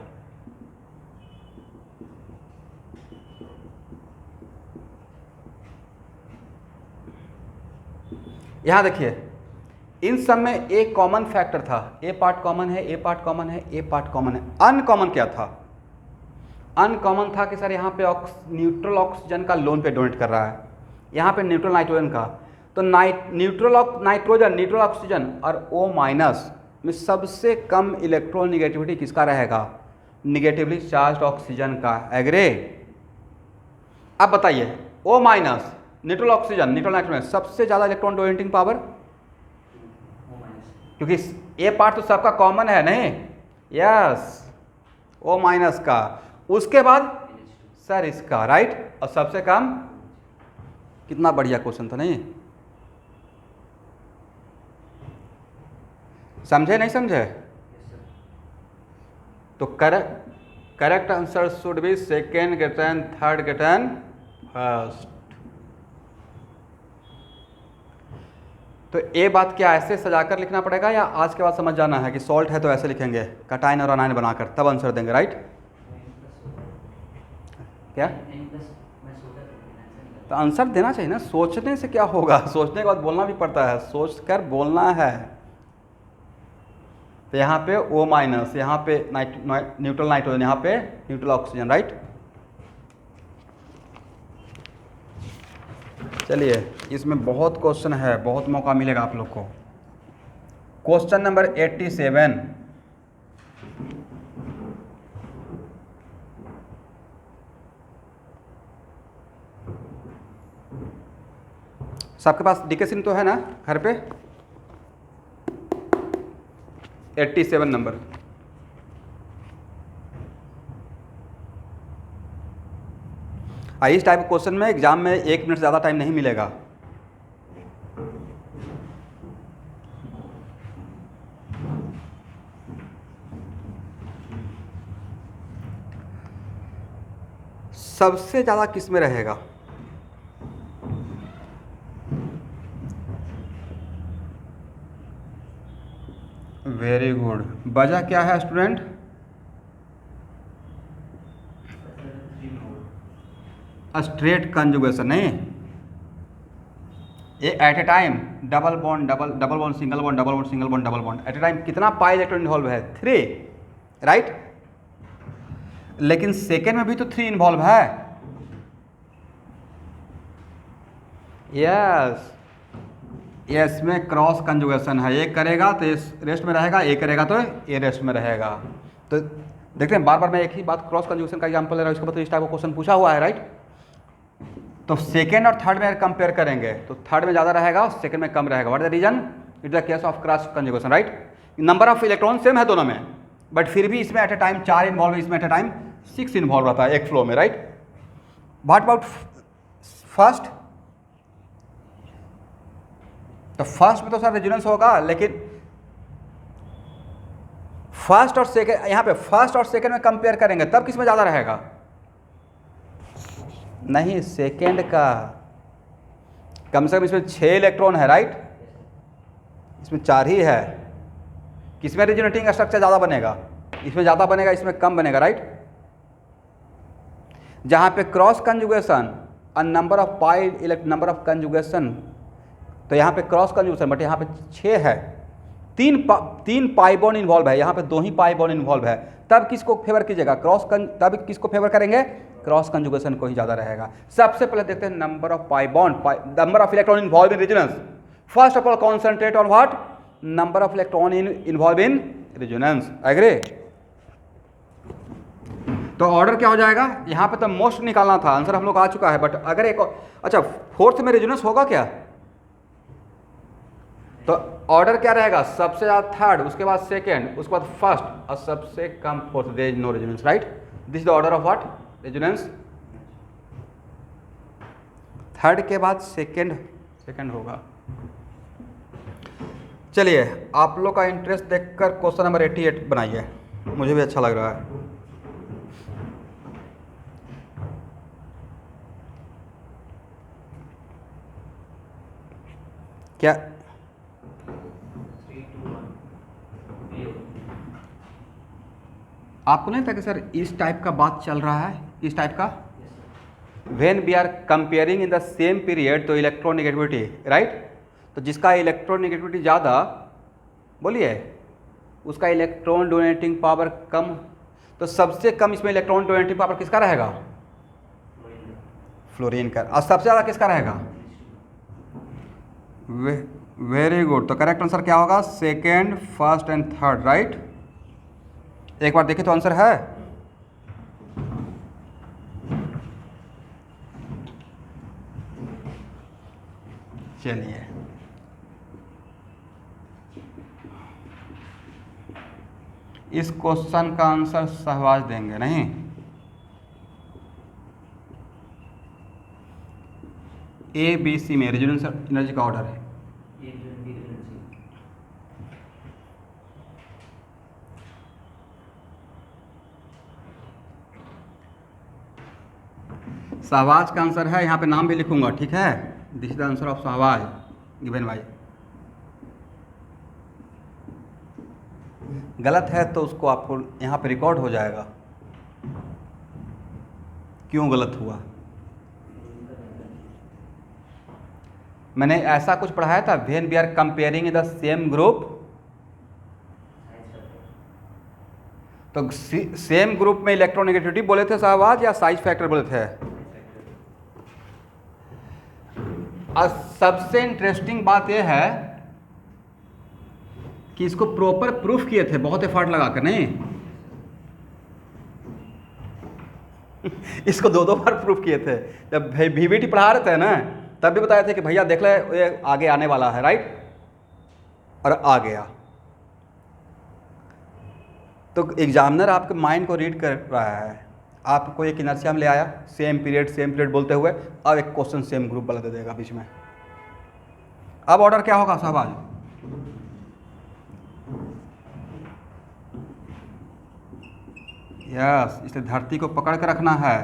यहाँ देखिए इन सब में एक कॉमन फैक्टर था, ए पार्ट कॉमन है, ए पार्ट कॉमन है, ए पार्ट कॉमन है। अनकॉमन क्या था? अनकॉमन था कि सर यहाँ पे न्यूट्रल ऑक्सीजन का लोन पे डोनेट कर रहा है, यहाँ पे न्यूट्रल नाइट्रोजन का। तो न्यूट्रल नाइट्रोजन, न्यूट्रल ऑक्सीजन और O माइनस में सबसे कम इलेक्ट्रॉन निगेटिविटी किसका रहेगा? निगेटिवली चार्ज ऑक्सीजन का, एग्री? अब बताइए O minus neutral oxygen, neutral nitrogen सबसे ज़्यादा इलेक्ट्रॉन डोनेटिंग पावर, क्योंकि ए पार्ट तो सबका कॉमन है, नहीं? यस, O माइनस का, उसके बाद सर इसका, राइट? और सबसे कम, कितना बढ़िया क्वेश्चन था, नहीं? समझे नहीं समझे? तो correct answer should be second greater than third greater than first. तो ये बात क्या ऐसे सजाकर लिखना पड़ेगा या आज के बाद समझ जाना है कि सॉल्ट है तो ऐसे लिखेंगे कटाइन और अनाइन बनाकर, तब आंसर देंगे, राइट? क्या तो आंसर देना चाहिए ना, सोचने से क्या होगा, सोचने के बाद बोलना भी पड़ता है, सोच कर बोलना है। तो यहाँ पे O माइनस, यहाँ पे न्यूट्रल नाइट्रोजन, यहाँ पे न्यूट्रल ऑक्सीजन, राइट? चलिए, इसमें बहुत क्वेश्चन है, बहुत मौका मिलेगा आप लोग को। क्वेश्चन नंबर 87, सबके पास डिकेसिन तो है ना घर पे? 87 नंबर। इस टाइप के क्वेश्चन में एग्जाम में 1 मिनट ज़्यादा टाइम नहीं मिलेगा। सबसे ज़्यादा किस में रहेगा? Very good. वजह क्या है स्टूडेंट? स्ट्रेट कंजुगेशन नहीं, ये at a time double bond double bond single bond double bond single bond double bond, at a time कितना पाई इलेक्ट्रॉन इन्वॉल्व है? 3, राइट? लेकिन सेकेंड में भी तो 3 इन्वॉल्व है। यस, यस में क्रॉस कंजुगेशन है, एक करेगा तो इस रेस्ट में रहेगा, एक करेगा तो ये रेस्ट में रहेगा। तो देखते हैं, बार बार मैं एक ही बात क्रॉस कंजुगेशन का एग्जांपल ले रहा हूँ, इसके बाद तो इस टाइप का क्वेश्चन पूछा हुआ है, राइट? तो सेकेंड और थर्ड में अगर कंपेयर करेंगे तो थर्ड में ज़्यादा रहेगा और सेकेंड में कम रहेगा। What is the reason? It the case of cross conjugation, right? Number of electron same है दोनों में, बट फिर भी इसमें एट ए टाइम 4 इन्वॉल्व है, इसमें एट ए टाइम 6 इन्वॉल्व रहता है एक फ्लो में, राइट? What about first? तो फर्स्ट में तो सर रेजोनेंस होगा, लेकिन फर्स्ट और सेकेंड, यहाँ पे फर्स्ट और सेकेंड में कंपेयर करेंगे तब किस में ज़्यादा रहेगा? नहीं, सेकेंड का। कम से कम इसमें 6 इलेक्ट्रॉन है, राइट? इसमें 4 ही है। किसमें रेजोनेटिंग स्ट्रक्चर ज़्यादा बनेगा? इसमें ज़्यादा बनेगा, इसमें कम बनेगा, राइट? जहाँ पे क्रॉस कंजुगेशन और number of pi number of conjugation, तो यहाँ पे क्रॉस कंजुगेशन, बट यहाँ पे 6 है, 3 पाई बॉन्ड इन्वॉल्व है, यहाँ पे 2 ही पाई बॉन्ड इन्वॉल्व है, तब किसको फेवर कीजिएगा? तब किसको फेवर करेंगे? क्रॉस कंजुगेशन को ही ज़्यादा रहेगा। सबसे पहले देखते हैं number of pi bond, number of electron involve in resonance. First of all concentrate on what? Number of electron involve in resonance. Agree? तो ऑर्डर क्या हो जाएगा? यहाँ पे तो मोस्ट निकालना था, आंसर हम लोग आ चुका है, बट अगर एक अच्छा फोर्थ में रेजोनेंस होगा क्या? तो ऑर्डर क्या रहेगा? सबसे ज़्यादा थर्ड, उसके बाद सेकेंड, उसके बाद फर्स्ट और सबसे कम fourth. There is no resonance, right? This is the order of what? Resonance. Third के बाद सेकेंड होगा। चलिए, आप लोग का इंटरेस्ट देखकर क्वेश्चन नंबर 88 बनाइए, मुझे भी अच्छा लग रहा है। क्या आपको नहीं था कि सर इस टाइप का बात चल रहा है, इस टाइप का? When we are comparing in the same period तो इलेक्ट्रोनेगेटिविटी, राइट? तो जिसका इलेक्ट्रोनेगेटिविटी ज़्यादा, बोलिए, उसका इलेक्ट्रॉन डोनेटिंग पावर कम। तो सबसे कम इसमें इलेक्ट्रॉन डोनेटिंग पावर किसका रहेगा? फ्लोरीन का। और सबसे ज़्यादा किसका रहेगा? Very good. तो करेक्ट आंसर क्या होगा? Second, first and third, right? एक बार देखिए तो आंसर है। चलिए, इस क्वेश्चन का आंसर सहवाज देंगे नहीं? ए बी सी में रेजोनेंस एनर्जी का ऑर्डर है। शहबाज का आंसर है, यहाँ पे नाम भी लिखूंगा, ठीक है। This is the answer of Shahbaz given by. गलत है तो उसको आपको यहाँ पे रिकॉर्ड हो जाएगा क्यों गलत हुआ। मैंने ऐसा कुछ पढ़ाया था, when we are comparing in the same group, तो सेम ग्रुप में इलेक्ट्रोनेगेटिविटी बोले थे शहबाज या साइज फैक्टर बोले थे। और सबसे इंटरेस्टिंग बात यह है कि इसको प्रॉपर प्रूफ किए थे, बहुत एफर्ट लगा कर, नहीं इसको दो बार प्रूफ किए थे। जब VBT पढ़ा रहे थे ना, तब भी बताए थे कि भैया देख ले ये आगे आने वाला है, राइट, और आ गया। तो एग्जामिनर आपके माइंड को रीड कर रहा है, आपको एक इनर्शिया में ले आया, सेम पीरियड बोलते हुए, अब एक क्वेश्चन सेम ग्रुप वाला दे देगा बीच में। अब ऑर्डर क्या होगा शहबाज? यस, इसलिए धरती को पकड़ के रखना है।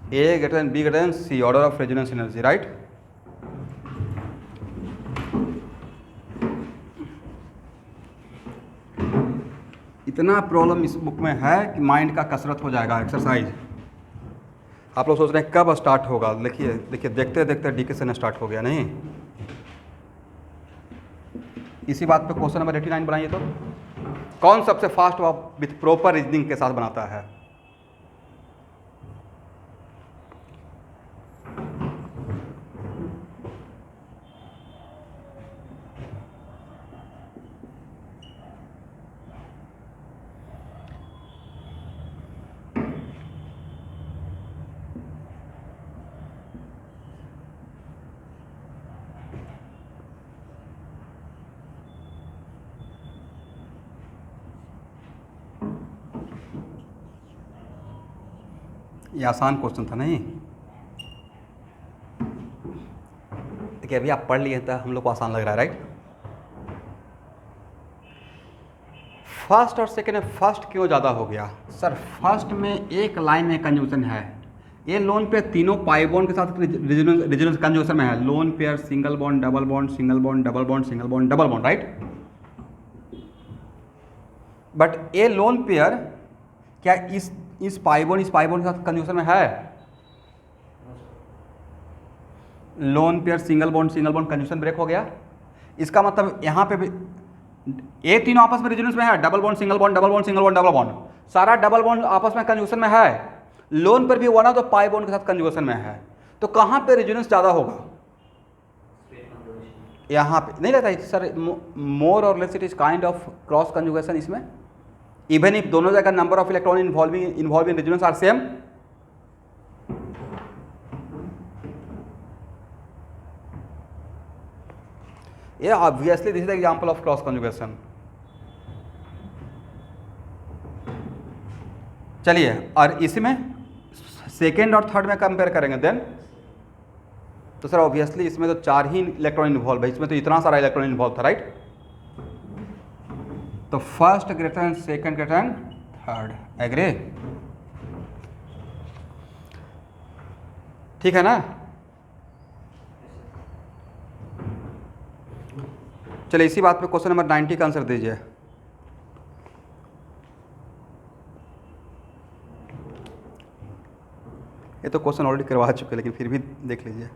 A greater than B greater than C, order of resonance energy, right. इतना प्रॉब्लम इस बुक में है कि माइंड का कसरत हो जाएगा, एक्सरसाइज। आप लोग सोच रहे हैं कब स्टार्ट होगा, देखिए देखते देखते डिकेशन स्टार्ट हो गया। नहीं, इसी बात पे क्वेश्चन नंबर 89 बनाइए। तो कौन सबसे फास्ट विथ प्रॉपर रीजनिंग के साथ बनाता है? ये आसान क्वेश्चन था, नहीं? देखिए अभी आप पढ़ लिए तो हम लोग को आसान लग रहा है, राइट। फर्स्ट और सेकेंड में फर्स्ट क्यों ज़्यादा हो गया? सर फर्स्ट में एक लाइन में कंजूशन है, ये लोन पेयर तीनों पाई बॉन्ड के साथ रिजोनेंस कंजूशन में है। Lone pair single bond double bond, single bond double bond, single bond double bond, right. But ये लोन पेयर क्या इस पाई बॉन्ड के साथ कंजूशन में है? Lone pair single bond conjugation break हो गया। इसका मतलब यहाँ पे भी ये तीनों आपस में रिजोनेंस में है, double bond single bond double bond single bond double bond, सारा डबल बॉन्ड आपस में कंजूशन में है। लोन पर भी one of the pi bond के साथ कंजूशन में है, तो कहाँ पे रिजोनेंस ज़्यादा होगा? यहाँ पे नहीं रहता है सर, मोर और less it is kind of cross conjugation इसमें, इवन इफ दोनों जगह number of electron involve in resonance are same. ये obviously this is the example of cross conjugation. चलिए, और इसमें सेकेंड और थर्ड में कंपेयर करेंगे देन, तो सर ऑब्वियसली इसमें तो 4 ही इलेक्ट्रॉन इन्वॉल्व है, इसमें तो इतना सारा इलेक्ट्रॉन इन्वॉल्व था, राइट। तो first greater and second greater and third, agree? ठीक है ना। चलिए इसी बात पे क्वेश्चन नंबर 90 का आंसर दीजिए। ये तो क्वेश्चन ऑलरेडी करवा चुके, लेकिन फिर भी देख लीजिए।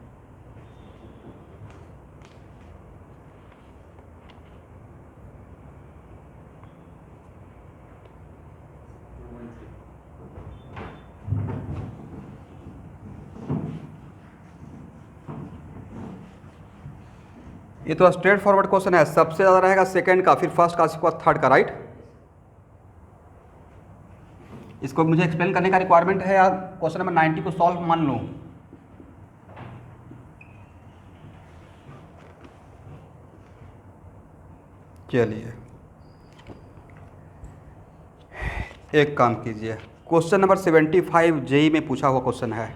ये तो स्ट्रेट फॉरवर्ड क्वेश्चन है, सबसे ज़्यादा रहेगा सेकंड का, फिर फर्स्ट का, उसके बाद थर्ड का, राइट। इसको मुझे एक्सप्लेन करने का रिक्वायरमेंट है या क्वेश्चन नंबर 90 को सॉल्व मान लो? चलिए एक काम कीजिए, क्वेश्चन नंबर 75 जेई में पूछा हुआ क्वेश्चन है।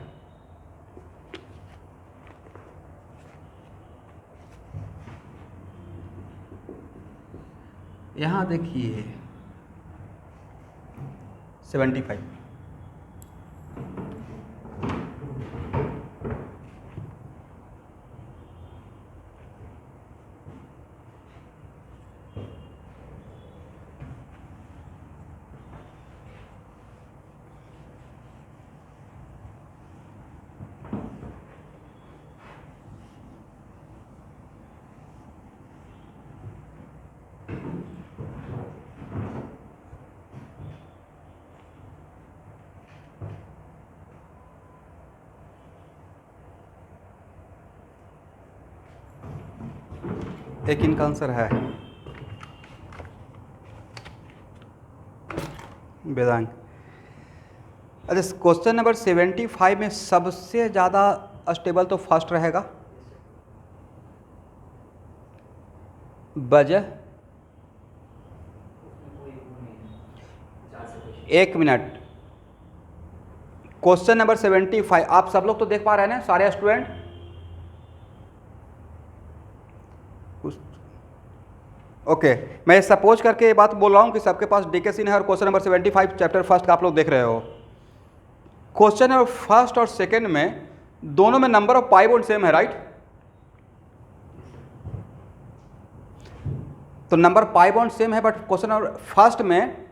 यहाँ देखिए 75, एक इनका आंसर है वेदांग। अच्छा, क्वेश्चन नंबर 75 में सबसे ज़्यादा स्टेबल तो फर्स्ट रहेगा, वजह 1 मिनट। क्वेश्चन नंबर 75 आप सब लोग तो देख पा रहे हैं ना सारे स्टूडेंट? ओके, मैं सपोज करके ये बात बोल रहा हूँ कि सबके पास डीके सीन है और क्वेश्चन नंबर 75 चैप्टर फर्स्ट का आप लोग देख रहे हो। क्वेश्चन नंबर फर्स्ट और सेकंड में दोनों में number of pi bond same है, राइट? तो नंबर पाई बॉन्ड सेम है, बट क्वेश्चन नंबर फर्स्ट में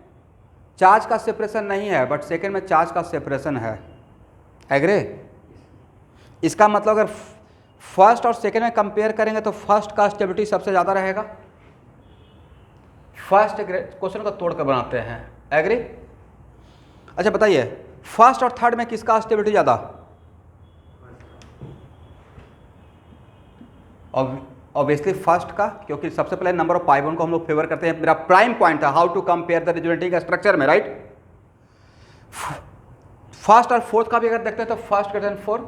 चार्ज का सेपरेशन नहीं है, बट सेकंड में चार्ज का सेपरेशन है। एग्री? इसका मतलब अगर फर्स्ट और सेकंड में कंपेयर करेंगे तो फर्स्ट का स्टेबिलिटी सबसे ज़्यादा रहेगा। फर्स्ट क्वेश्चन को तोड़कर बनाते हैं। एग्री? अच्छा बताइए, फर्स्ट और थर्ड में किसका स्टेबिलिटी ज़्यादा? ऑब्वियसली फर्स्ट का, क्योंकि सबसे पहले नंबर ऑफ पाई बॉन्ड को हम लोग फेवर करते हैं। मेरा प्राइम पॉइंट था how to compare the resonating structure में, राइट? फर्स्ट और फोर्थ का भी अगर देखते हैं तो फर्स्ट ग्रेटर देन फोर,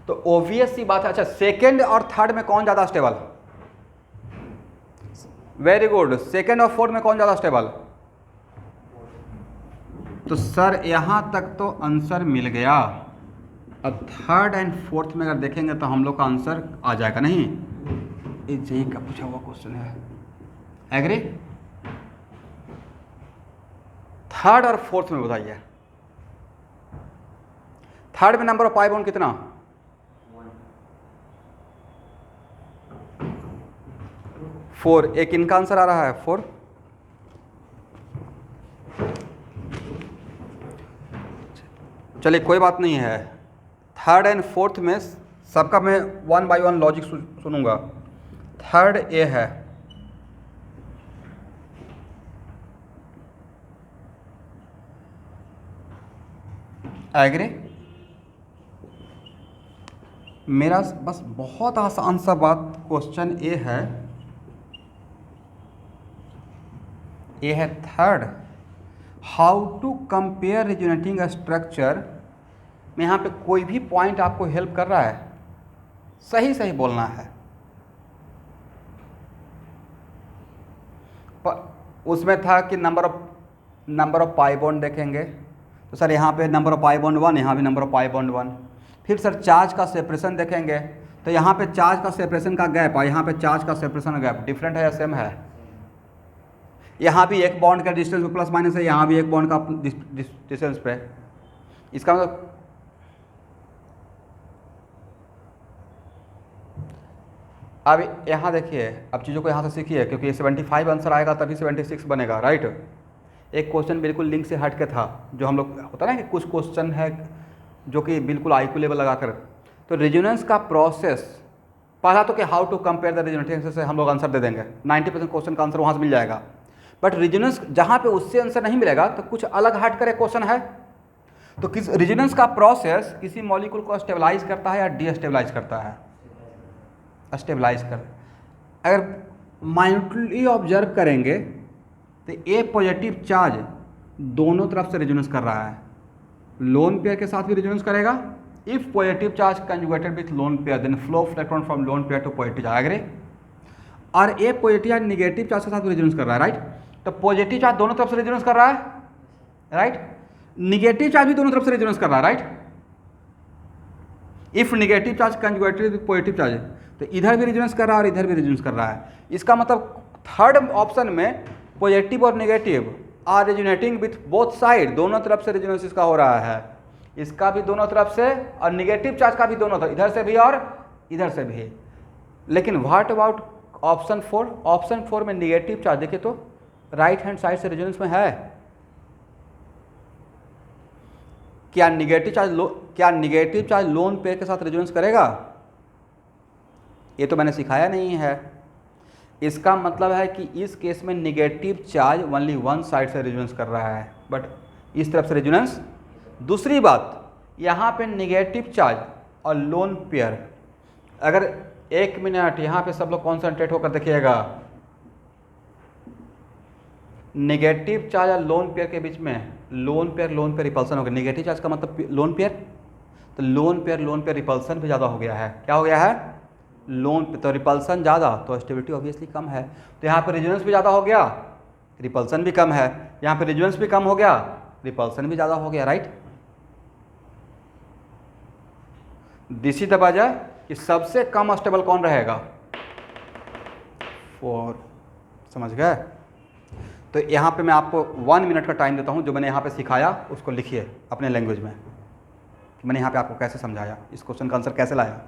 तो ऑब्वियस सी बात है। अच्छा, सेकेंड और थर्ड में कौन ज़्यादा स्टेबल? वेरी गुड, सेकेंड और फोर्थ में कौन ज़्यादा स्टेबल? तो सर यहाँ तक तो आंसर मिल गया। अब थर्ड एंड फोर्थ में अगर देखेंगे तो हम लोग का आंसर आ जाएगा। नहीं, ये जेई का पूछा हुआ क्वेश्चन है। एग्री? थर्ड और फोर्थ में बताइए, थर्ड में नंबर ऑफ पाई बॉन्ड कितना? 4। एक इनका आंसर आ रहा है 4। चलिए कोई बात नहीं है, थर्ड एंड फोर्थ में सबका मैं 1 बाय 1 लॉजिक सुनूंगा। थर्ड ए है, एग्री? मेरा बस बहुत आसान सा बात, क्वेश्चन ए है third, how to compare resonating structure में। यहाँ पे कोई भी पॉइंट आपको हेल्प कर रहा है, सही सही बोलना है। उसमें था कि नंबर ऑफ पाई बॉन्ड देखेंगे, तो सर यहाँ पे नंबर ऑफ पाई बॉन्ड 1, यहाँ भी नंबर ऑफ पाई बॉन्ड 1। फिर सर चार्ज का सेपरेशन देखेंगे, तो यहाँ पे चार्ज का सेपरेशन का गैप और यहाँ पे चार्ज का सेपरेशन का गैप डिफरेंट है या सेम है? यहाँ भी एक बॉन्ड का डिस्टेंस प्लस माइनस है, यहाँ भी एक बॉन्ड का डिस्टेंस पे। इसका मतलब अब यहाँ देखिए, अब चीज़ों को यहाँ से सीखिए, क्योंकि 75 आंसर आएगा तभी 76 बनेगा, राइट? एक क्वेश्चन बिल्कुल लिंक से हट के था, जो हम लोग होता है ना कि कुछ क्वेश्चन है जो कि बिल्कुल IQ लेवल लगाकर, तो रेजोनेंस का प्रोसेस पहला तो कि how to compare the resonating से हम लोग आंसर दे देंगे, 90% क्वेश्चन का आंसर वहाँ से मिल जाएगा। बट रेजोनेंस जहाँ पे उससे आंसर नहीं मिलेगा तो कुछ अलग हट कर एक क्वेश्चन है, तो किस रेजोनेंस का प्रोसेस किसी मॉलिक्यूल को स्टेबलाइज करता है या डीस्टेबलाइज करता है? स्टेबलाइज कर। अगर माइन्यूटली ऑब्जर्व करेंगे तो ए पॉजिटिव चार्ज दोनों तरफ से रेजोनेंस कर रहा है, लोन पेयर के साथ भी रेजोनेंस करेगा। If positive charge conjugated with lone pair then flow of electron from lone pair to positive charge, agree? और a positive charge negative charge के साथ रेजोनेंस कर रहा है, राइट? तो पॉजिटिव चार्ज दोनों तरफ से रेजोनेंस कर रहा है, राइट? निगेटिव चार्ज भी दोनों तरफ से रेजोनेंस कर रहा है, right? If negative charge conjugated with positive charge, तो इधर भी रेजोनेंस कर रहा है और इधर भी रेजोनेंस कर रहा है। इसका मतलब थर्ड ऑप्शन में पॉजिटिव और negative are resonating with both side, दोनों तरफ से रेजोनेंस इसका हो रहा है, इसका भी दोनों तरफ से, और निगेटिव चार्ज का भी दोनों तरफ, इधर से भी और इधर से भी। लेकिन व्हाट अबाउट ऑप्शन 4? ऑप्शन 4 में निगेटिव चार्ज, देखिए तो राइट हैंड साइड से रेजोनेंस में है। क्या निगेटिव चार्ज लोन पेयर के साथ रेजोनेंस करेगा? ये तो मैंने सिखाया नहीं है। इसका मतलब है कि इस केस में negative charge only one side से रेजोनेंस कर रहा है, बट इस तरफ से रेजोनेंस। दूसरी बात, यहाँ पे निगेटिव चार्ज और लोन पेयर, अगर 1 मिनट यहाँ पे सब लोग कॉन्सेंट्रेट होकर देखिएगा, नेगेटिव चार्ज और लोन पेयर के बीच में लोन पेयर रिपल्सन हो गया। नेगेटिव चार्ज का मतलब लोन पेयर, तो लोन पेयर रिपल्सन भी ज़्यादा हो गया है। क्या हो गया है? लोन पे तो रिपल्सन ज़्यादा, तो स्टेबिलिटी ऑब्वियसली कम है। तो यहाँ पर रेजोनेंस भी ज़्यादा हो गया, रिपल्सन भी कम है। यहाँ पर रेजोनेंस भी कम हो गया, रिपल्सन भी ज़्यादा हो गया, राइट। दिस इज द वजह कि सबसे कम स्टेबल कौन रहेगा? 4। समझ गए? तो यहाँ पे मैं आपको 1 मिनट का टाइम देता हूँ। जो मैंने यहाँ पे सिखाया उसको लिखिए अपने लैंग्वेज में, कि मैंने यहाँ पे आपको कैसे समझाया, इस क्वेश्चन का आंसर कैसे लाया।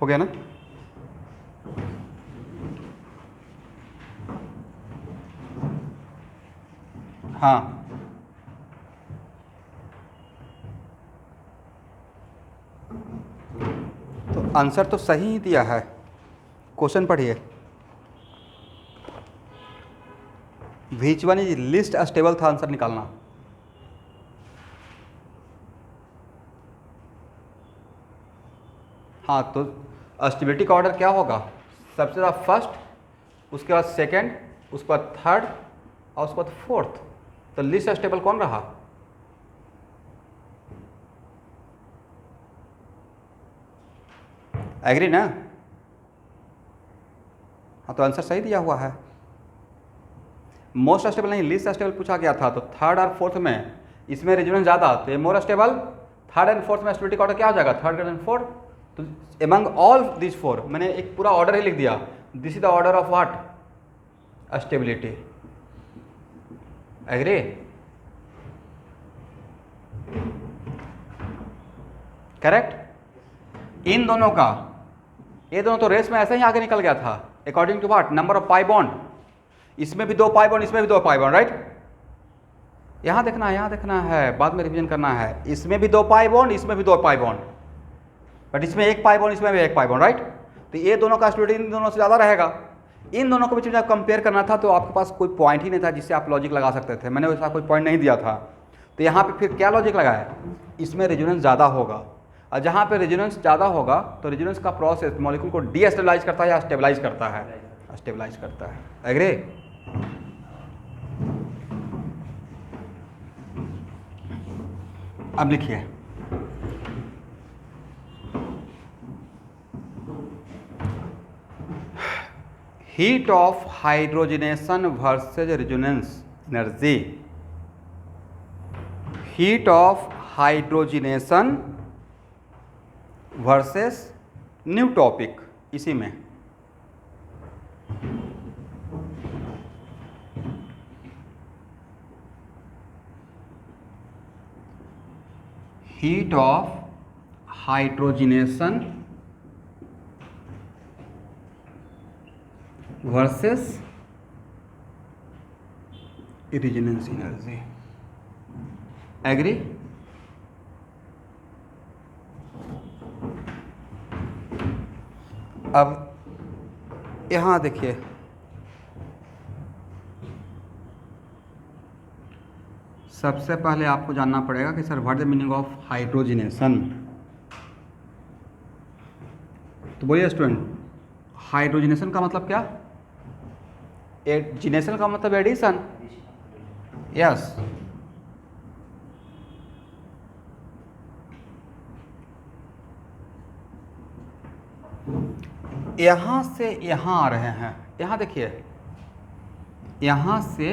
हो गया ना? हाँ, तो आंसर तो सही ही दिया है। क्वेश्चन पढ़िए। Which one is list stable था, आंसर निकालना। हाँ, तो स्टेबिलिटी का ऑर्डर क्या होगा? सबसे ज़्यादा फर्स्ट, उसके बाद सेकंड, उसके बाद थर्ड और उसके बाद फोर्थ। तो लिस्ट स्टेबल कौन रहा? एग्री ना? हाँ, तो आंसर सही दिया हुआ है। मोस्ट स्टेबल नहीं, लिस्ट स्टेबल पूछा गया था। तो थर्ड और फोर्थ में इसमें रेजोनेंस ज़्यादा, तो ये more stable. Third and fourth में स्टेबिलिटी का ऑर्डर क्या हो जाएगा? Third and fourth. तो एमंग ऑल दिस 4 मैंने एक पूरा ऑर्डर ही लिख दिया। This is the order of what? Stability. Agree? Correct. इन दोनों का, ये दोनों तो रेस में ऐसे ही आगे निकल गया था। According to what? Number of pi bond. इसमें भी 2 पाई बॉन्ड, इसमें भी 2 पाई बॉन्ड, राइट। यहाँ देखना है, यहाँ देखना है, बाद में रिवीजन करना है। इसमें भी 2 पाई बॉन्ड, इसमें भी 2 पाई बॉन्ड, बट इसमें 1 पाई बॉन्ड, इसमें भी 1 पाई बॉन्ड, राइट। तो ये दोनों का स्टेबिलिटी इन दोनों से ज़्यादा रहेगा। इन दोनों को बीच में जब कंपेयर करना था तो आपके पास कोई पॉइंट ही नहीं था जिससे आप लॉजिक लगा सकते थे। मैंने वैसा कोई पॉइंट नहीं दिया था। तो यहाँ पे फिर क्या लॉजिक लगाया? इसमें रेजोनेंस ज़्यादा होगा, और जहाँ पे रेजोनेंस ज़्यादा होगा तो रेजोनेंस का प्रोसेस मॉलिक्यूल को डीस्टेबलाइज करता है या स्टेबलाइज करता है? स्टेबलाइज करता है। एग्री? अब लिखिए, heat of hydrogenation versus resonance energy. Heat of hydrogenation versus new topic, इसी में heat of hydrogenation versus resonance energy. Agree? अब यहाँ देखिए, सबसे पहले आपको जानना पड़ेगा कि sir what the meaning of hydrogenation. तो बोलिए स्टूडेंट, हाइड्रोजिनेशन का मतलब क्या? जिनेशन का मतलब एडिशन। यस। यहाँ से यहाँ आ रहे हैं, यहाँ देखिए, यहाँ से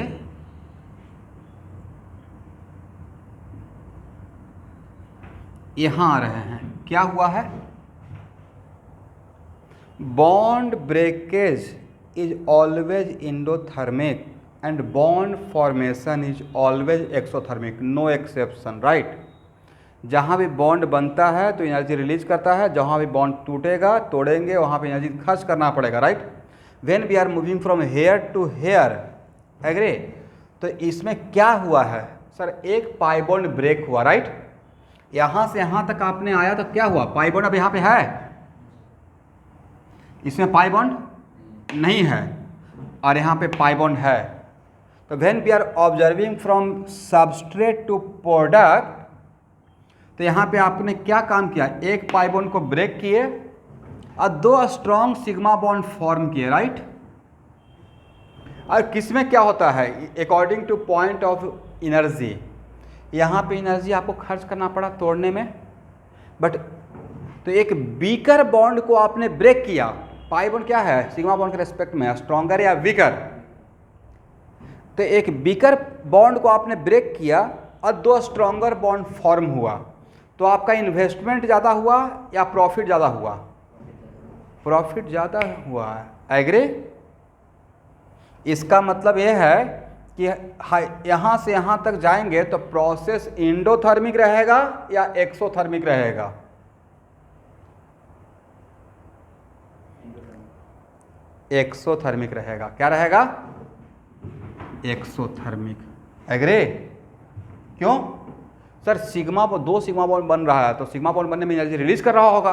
यहाँ आ रहे हैं, क्या हुआ है? Bond breakage is always endothermic and bond formation is always exothermic, no exception, right. जहाँ भी बॉन्ड बनता है तो एनर्जी रिलीज करता है, जहाँ भी बॉन्ड टूटेगा, तोड़ेंगे, वहाँ पे एनर्जी खर्च करना पड़ेगा, right. When we are moving from here to here, agree. तो इसमें क्या हुआ है सर? एक पाई बॉन्ड ब्रेक हुआ, राइट। यहाँ से यहाँ तक आपने आया तो क्या हुआ? पाई बॉन्ड अब यहाँ पे है, इसमें पाई बॉन्ड नहीं है और यहाँ पे पाई बॉन्ड है। तो when we are observing from substrate to product, तो यहाँ पे आपने क्या काम किया? एक पाई बॉन्ड को ब्रेक किए और दो स्ट्रॉन्ग सिग्मा बॉन्ड फॉर्म किए, राइट। और किसमें क्या होता है? According two point of energy, यहाँ पे एनर्जी आपको खर्च करना पड़ा तोड़ने में, बट तो एक वीकर बॉन्ड को आपने ब्रेक किया। पाई बॉन्ड क्या है सिग्मा बॉन्ड के रेस्पेक्ट में? स्ट्रॉन्गर या वीकर। तो एक वीकर बॉन्ड को आपने ब्रेक किया और दो स्ट्रॉन्गर बॉन्ड फॉर्म हुआ, तो आपका इन्वेस्टमेंट ज़्यादा हुआ या प्रॉफिट ज़्यादा हुआ? प्रॉफिट ज़्यादा हुआ है, एग्री। इसका मतलब यह है कि यहाँ से यहाँ तक जाएंगे तो प्रोसेस इंडोथर्मिक रहेगा या एक्सोथर्मिक रहेगा? एक्सोथर्मिक रहेगा। क्या रहेगा? Exothermic, agree. क्यों सर? सिग्मा दो सिग्मा बॉन्ड बन रहा है तो सिग्मा बॉन्ड बनने में एनर्जी रिलीज कर रहा होगा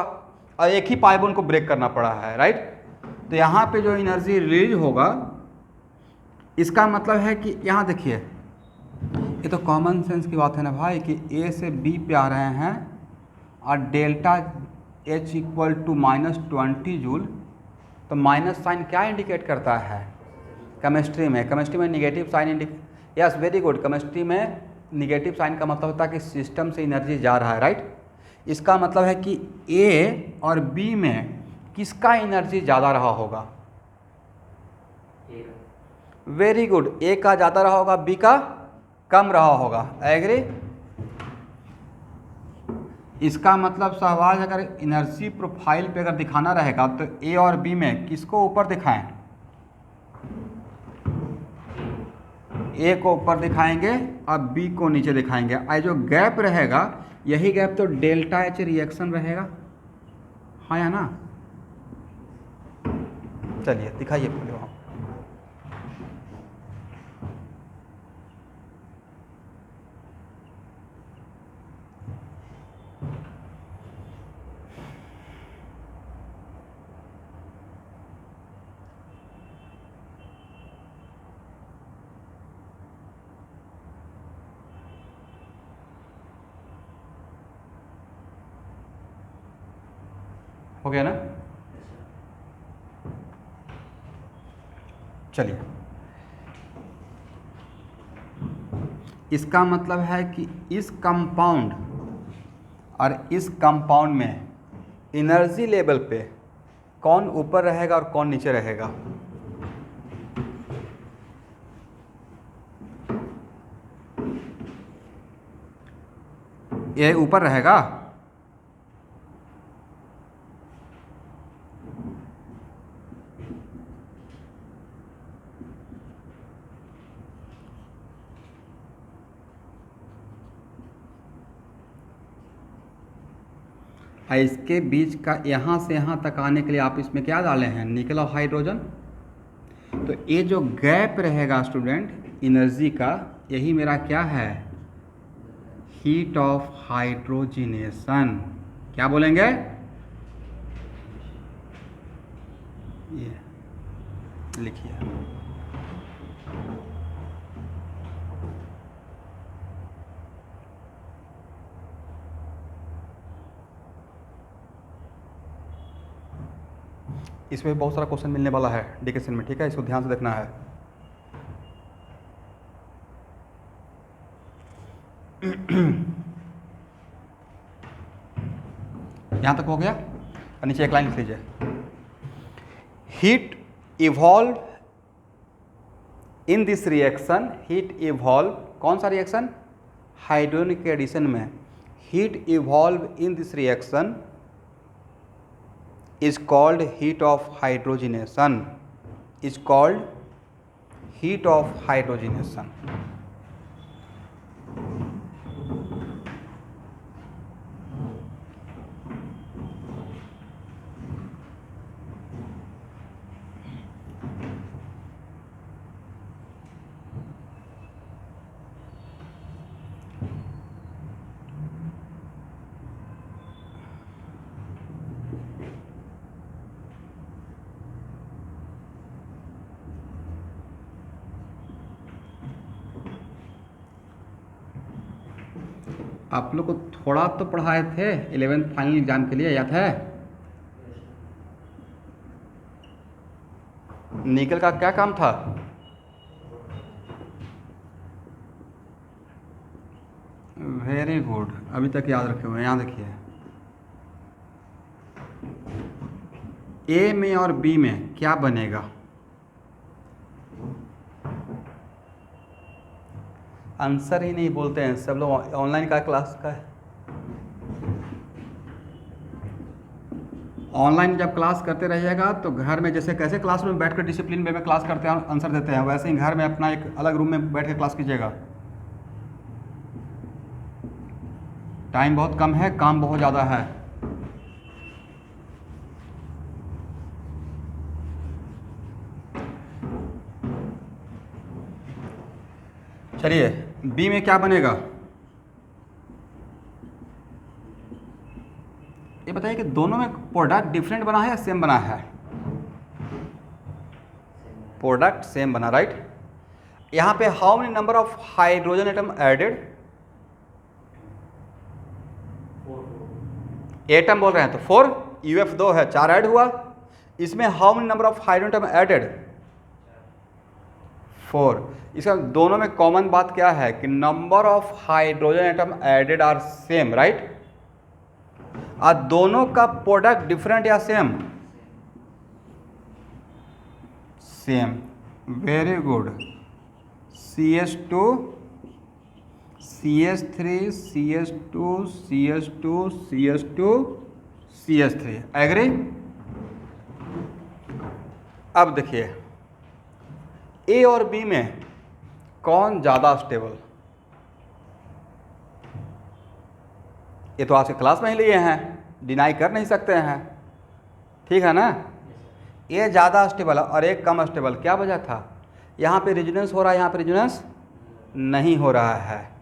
और एक ही पाई बॉन्ड को ब्रेक करना पड़ा है, राइट। तो यहाँ पे जो एनर्जी रिलीज होगा, इसका मतलब है कि यहाँ देखिए, ये तो कॉमन सेंस की बात है ना भाई, कि ए से बी पे आ रहे हैं और delta H equal to -20 joule. तो माइनस साइन क्या इंडिकेट करता है? केमिस्ट्री में negative sign indicate, yes very good. Chemistry में निगेटिव साइन का मतलब होता है कि सिस्टम से एनर्जी जा रहा है, राइट। इसका मतलब है कि ए और बी में किसका एनर्जी ज़्यादा रहा होगा? वेरी गुड, ए का ज़्यादा रहा होगा, बी का कम रहा होगा, एग्री। इसका मतलब सहवाज अगर एनर्जी प्रोफाइल पे अगर दिखाना रहेगा तो ए और बी में किसको ऊपर दिखाएं? ए को ऊपर दिखाएंगे और बी को नीचे दिखाएंगे। और जो गैप रहेगा, यही गैप तो डेल्टा एच रिएक्शन रहेगा, हाँ या ना? चलिए दिखाइए पहले वहाँ। हो गया ना? चलिए, इसका मतलब है कि इस कंपाउंड और इस कंपाउंड में एनर्जी लेवल पे कौन ऊपर रहेगा और कौन नीचे रहेगा? ये ऊपर रहेगा। और इसके बीच का यहाँ से यहाँ तक आने के लिए आप इसमें क्या डाले हैं, निकल और हाइड्रोजन। तो ये जो गैप रहेगा स्टूडेंट एनर्जी का, यही मेरा क्या है, हीट ऑफ हाइड्रोजिनेशन। क्या बोलेंगे, ये लिखिए। इसमें बहुत सारा क्वेश्चन मिलने वाला है डिकेशन में, ठीक है, इसको ध्यान से देखना है। यहां तक हो गया, और नीचे एक लाइन लिख लीजिए। Heat evolve in this reaction, heat evolve, कौन सा रिएक्शन, हाइड्रोजन के एडिशन में। Heat evolve in this reaction is called heat of hydrogenation, is called heat of hydrogenation. आप लोग को थोड़ा तो पढ़ाए थे 11th फाइनल एग्जाम के लिए, याद है। निकल का क्या काम था, वेरी गुड, अभी तक याद रखे हुए हैं। यहाँ देखिए, ए में और बी में क्या बनेगा, आंसर ही नहीं बोलते हैं सब लोग। ऑनलाइन का क्लास का है, ऑनलाइन जब क्लास करते रहिएगा तो घर में जैसे कैसे क्लासरूम में बैठकर डिसिप्लिन वे में क्लास करते हैं, आंसर देते हैं, वैसे ही घर में अपना एक अलग रूम में बैठ के क्लास कीजिएगा। टाइम बहुत कम है, काम बहुत ज़्यादा है। चलिए, बी में क्या बनेगा, ये बताइए कि दोनों में प्रोडक्ट डिफरेंट बना है या सेम बना है, प्रोडक्ट सेम बना, राइट। यहाँ पे how many number of hydrogen atom added, atom बोल रहे हैं तो 4, UF 2 है, 4 ऐड हुआ। इसमें how many number of hydrogen atom added, 4। इसका दोनों में कॉमन बात क्या है कि number of hydrogen atom added are same, right. और दोनों का प्रोडक्ट डिफरेंट या same, same, very good. CH2 CH3 CH2 CH2 CH2 CH3, agree. अब देखिए, ए और बी में कौन ज़्यादा स्टेबल, ये तो आज के क्लास में ही लिए हैं, डिनाई कर नहीं सकते हैं, ठीक है ना। ये ज़्यादा स्टेबल और एक कम स्टेबल, क्या वजह था, यहाँ पे रेजोनेंस हो रहा है, यहाँ पे रेजोनेंस नहीं हो रहा है।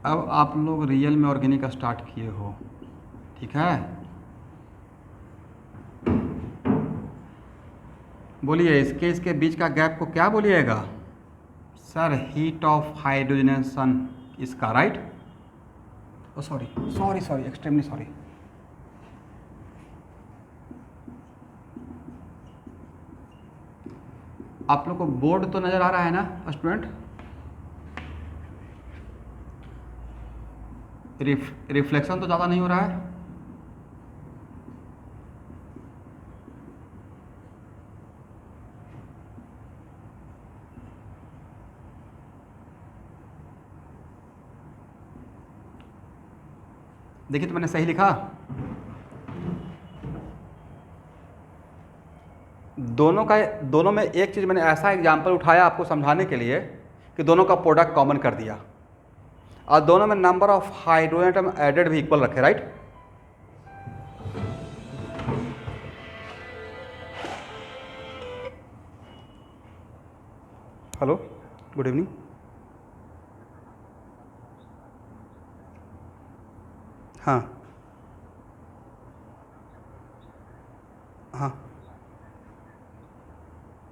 अब आप लोग रियल में ऑर्गेनिक स्टार्ट किए हो, ठीक है। बोलिए, इसके बीच का गैप को क्या बोलिएगा, सर हीट ऑफ हाइड्रोजनेशन इसका, right. Oh sorry sorry sorry, extremely sorry. आप लोग को बोर्ड तो नज़र आ रहा है ना स्टूडेंट, रिफ्लेक्शन तो ज़्यादा नहीं हो रहा है। देखिए तो मैंने सही लिखा, दोनों में एक चीज़ मैंने ऐसा एग्जांपल उठाया आपको समझाने के लिए कि दोनों का प्रोडक्ट कॉमन कर दिया, और दोनों में number of hydrogen atom added भी इक्वल रखे, राइट। Hello, good evening. हाँ हाँ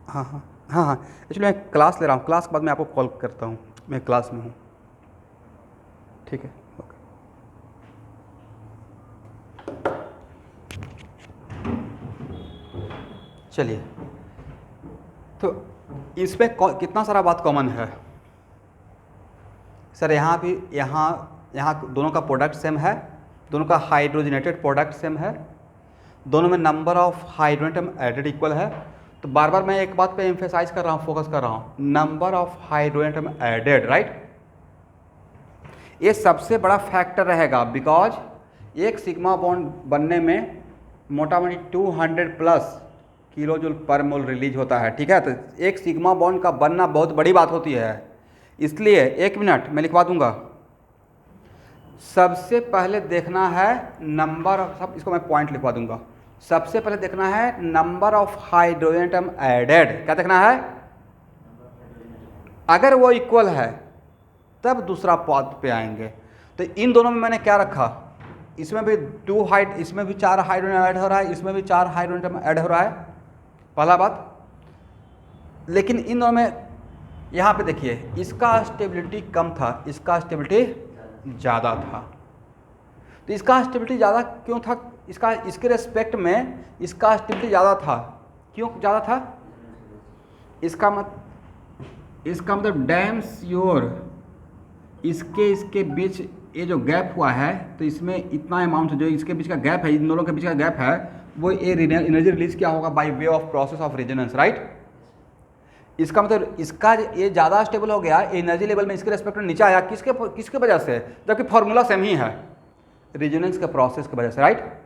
हाँ हाँ हाँ हाँ, एक्चुअली मैं क्लास ले रहा हूँ, क्लास के बाद मैं आपको कॉल करता हूँ, मैं क्लास में हूँ। ठीक है, ओके। चलिए, तो इसमें कितना सारा बात कॉमन है सर। यहाँ भी यहाँ दोनों का प्रोडक्ट सेम है, दोनों का हाइड्रोजनेटेड प्रोडक्ट सेम है, दोनों में number of hydrogen added equal है। तो बार बार मैं एक बात पे एम्फेसाइज कर रहा हूँ, फोकस कर रहा हूँ, number of hydrogen added, right. ये सबसे बड़ा फैक्टर रहेगा, बिकॉज एक सिग्मा बॉन्ड बनने में मोटा मोटी 200 प्लस किलो जूल पर मोल रिलीज होता है, ठीक है। तो एक सिग्मा बॉन्ड का बनना बहुत बड़ी बात होती है, इसलिए 1 मिनट मैं लिखवा दूंगा। सबसे पहले देखना है नंबर ऑफ, सब इसको मैं पॉइंट लिखवा दूंगा। सबसे पहले देखना है number of hydrogen atom added, क्या देखना है, अगर वो इक्वल है तब दूसरा पद पे आएंगे। तो इन दोनों में मैंने क्या रखा, इसमें भी इसमें भी 4 हाइड्रोजन ऐड हो रहा है, इसमें भी 4 हाइड्रोजन ऐड हो रहा है, पहला बात। लेकिन इन दोनों में यहाँ पे देखिए, इसका स्टेबिलिटी कम था, इसका स्टेबिलिटी ज़्यादा था। तो इसका स्टेबिलिटी ज़्यादा क्यों था, इसके रेस्पेक्ट में इसका स्टेबिलिटी ज़्यादा था, क्यों ज़्यादा था, इसका मतलब डैम्स योर, इसके बीच ये जो गैप हुआ है, तो इसमें इतना अमाउंट जो इसके बीच का गैप है, इन दोनों के बीच का गैप है, वो ये एनर्जी रिलीज क्या होगा, by way of process of resonance, right. इसका मतलब इसका ये ज़्यादा स्टेबल हो गया, एनर्जी लेवल में इसके रेस्पेक्ट में नीचे आया, किसके वजह से, जबकि फॉर्मूला सेम ही है, रेजोनेंस के प्रोसेस की वजह से, राइट।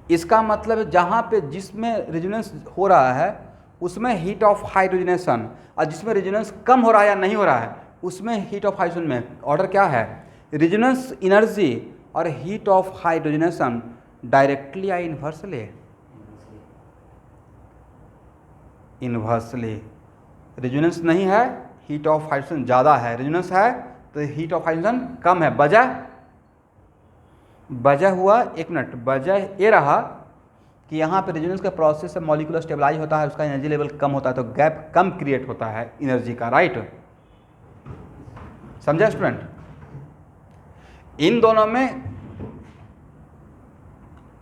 इसका मतलब जहाँ पे जिसमें रेजोनेंस हो रहा है उसमें हीट ऑफ हाइड्रोजनेशन, और जिसमें रेजोनेंस कम हो रहा है या नहीं हो रहा है उसमें हीट ऑफ हाइड्रोजन में ऑर्डर क्या है, रेजोनेंस एनर्जी और हीट ऑफ हाइड्रोजनेशन डायरेक्टली या इन्वर्सली, इन्वर्सली। रेजोनेंस नहीं है, हीट ऑफ हाइड्रोजन ज़्यादा है, रेजोनेंस है तो हीट ऑफ हाइड्रोजन कम है। वजह हुआ, 1 मिनट, वजह ये रहा कि यहाँ पे रेजोनेंस के प्रोसेस से मॉलिक्यूल स्टेबलाइज होता है, उसका एनर्जी लेवल कम होता है, तो गैप कम क्रिएट होता है एनर्जी का, राइट। समझा स्टूडेंट। इन दोनों में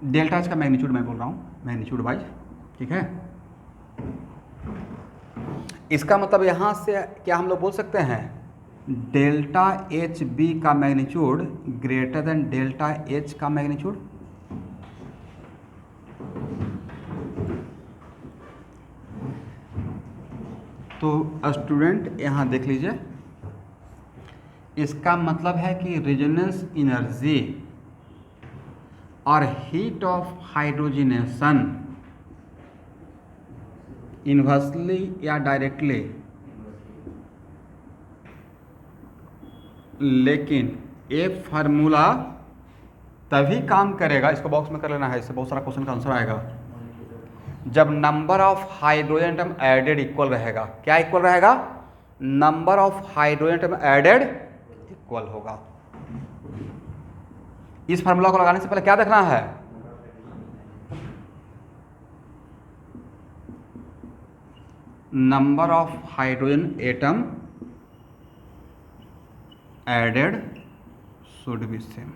डेल्टा एच का मैग्नीट्यूड मैं बोल रहा हूँ, मैग्नीट्यूड वाइज, ठीक है। इसका मतलब यहाँ से क्या हम लोग बोल सकते हैं, डेल्टा एच बी का magnitude greater than delta H का मैग्नीट्यूड। तो स्टूडेंट यहाँ देख लीजिए, इसका मतलब है कि रेजोनेंस एनर्जी और हीट ऑफ हाइड्रोजनेशन इन्वर्सली या डायरेक्टली, लेकिन ये फार्मूला तभी काम करेगा, इसको बॉक्स में कर लेना है, इससे बहुत सारा क्वेश्चन का आंसर आएगा, जब number of hydrogen atom added equal रहेगा। क्या इक्वल रहेगा, number of hydrogen atom added equal होगा। इस फार्मूला को लगाने से पहले क्या देखना है, number of hydrogen atom added should be same.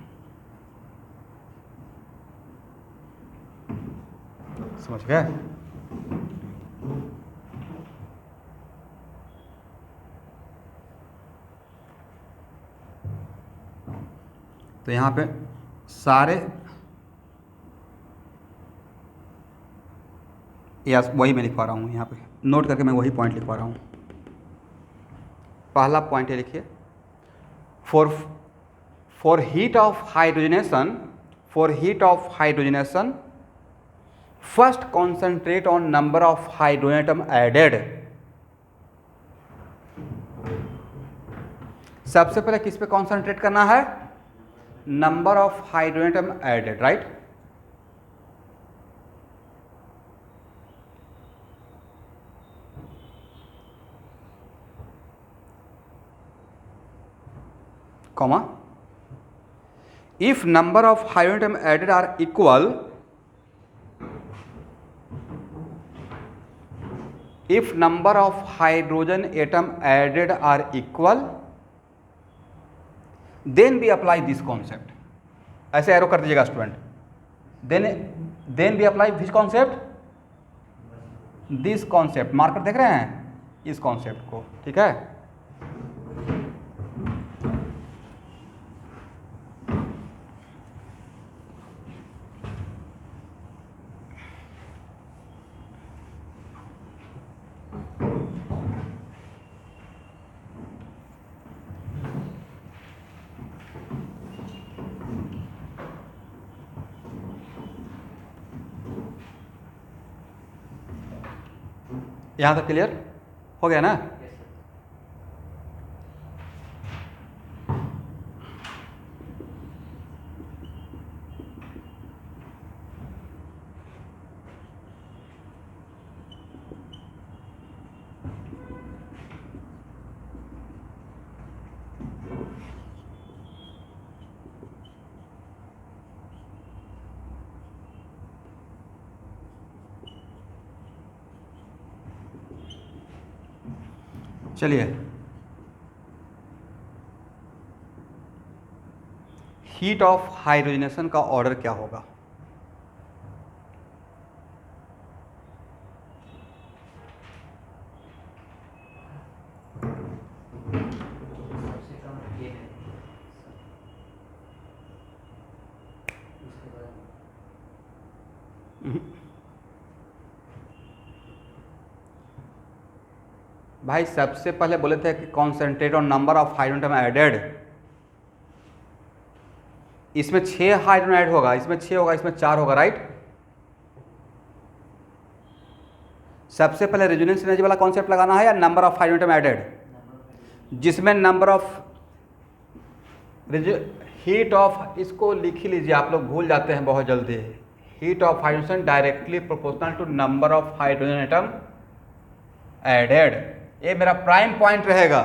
समझ गए। तो यहाँ पे सारे यस वही मैं लिखवा रहा हूँ, यहाँ पे नोट करके मैं वही पॉइंट लिखवा रहा हूँ। पहला पॉइंट ये लिखिए, for heat of hydrogenation first concentrate on number of hydrogen atom added. सबसे पहले किस पे कॉन्सेंट्रेट करना है? Number of hydrogen atom added, right. comma, if number of hydrogen atom added are equal, if number of hydrogen atom added are equal, then we apply this concept. ऐसे एरो कर दीजिएगा student. Then we apply which concept? This concept, marker देख रहे हैं इस कॉन्सेप्ट को, ठीक है। यहां तक क्लियर हो गया ना? चलिए, हीट ऑफ हाइड्रोजनेशन का ऑर्डर क्या होगा? भाई सबसे पहले बोले थे कि concentrate on number of hydrogen atom added. इसमें 6 हाइड्रोजन ऐड होगा, इसमें 6 होगा, इसमें 4 होगा, राइट। सबसे पहले रेजोनेंस एनर्जी वाला कॉन्सेप्ट लगाना है या number of hydrogen atom added, जिसमें नंबर ऑफ हीट ऑफ, इसको लिख ही लीजिए, आप लोग भूल जाते हैं बहुत जल्दी। Heat of hydrogen directly proportional to number of hydrogen atom added. ये मेरा प्राइम पॉइंट रहेगा।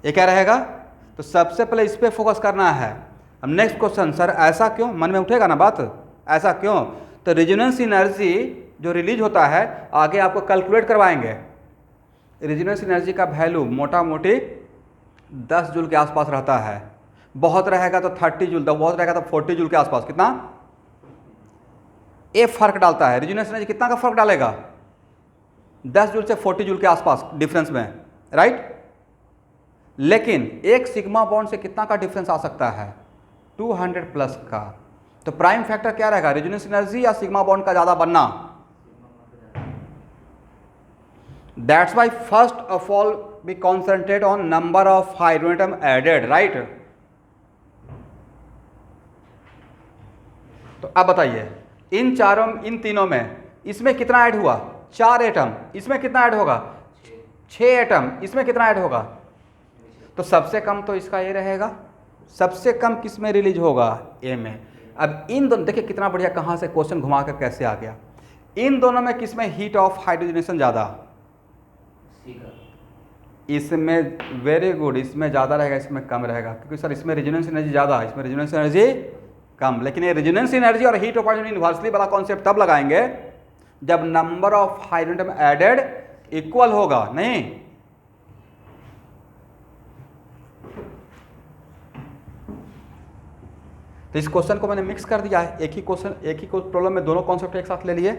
ये क्या रहेगा? तो सबसे पहले इस पे फोकस करना है। अब नेक्स्ट क्वेश्चन, सर ऐसा क्यों? मन में उठेगा ना बात, ऐसा क्यों? तो रेजोनेंस एनर्जी जो रिलीज होता है आगे आपको कैलकुलेट करवाएंगे। रेजोनेंस एनर्जी का वैल्यू मोटा मोटी 10 जूल के आसपास रहता है। बहुत रहेगा तो 30 जूल, तो बहुत रहेगा तो 40 जूल के आसपास। कितना? ये फर्क डालता है। रेजोनेंस एनर्जी कितना का फर्क डालेगा? 10 जूल से 40 जूल के आसपास डिफरेंस में, राइट। लेकिन एक सिग्मा बॉन्ड से कितना का डिफरेंस आ सकता है? 200 प्लस का। तो प्राइम फैक्टर क्या रहेगा? रेजोनेंस एनर्जी या सिग्मा बॉन्ड का ज्यादा बनना? That's why first of all we concentrate on number of hydrogen atom added, right. तो अब बताइए, इन तीनों में इसमें कितना ऐड हुआ? 4 एटम। इसमें कितना ऐड होगा? 6 एटम। इसमें कितना ऐड होगा? तो सबसे कम तो इसका ये रहेगा। सबसे कम किस में रिलीज होगा? ए में। अब इन दोनों, देखिए कितना बढ़िया, कहाँ से क्वेश्चन घुमा कर कैसे आ गया। इन दोनों में किस में हीट ऑफ हाइड्रोजनेशन ज़्यादा? इसमें, वेरी गुड, इसमें ज़्यादा रहेगा, इसमें कम रहेगा। क्योंकि सर इसमें रेजोनेंस एनर्जी ज़्यादा, इसमें रेजोनेंस एनर्जी कम। लेकिन ये रेजोनेंस एनर्जी और हीट ऑफ हाइड्रोजन इन्वर्सली वाला कॉन्सेप्ट तब लगाएंगे जब number of hydrogen atom added equal होगा। नहीं, तो इस क्वेश्चन को मैंने मिक्स कर दिया है। एक ही क्वेश्चन, एक ही प्रॉब्लम में दोनों कॉन्सेप्ट एक साथ ले लिए।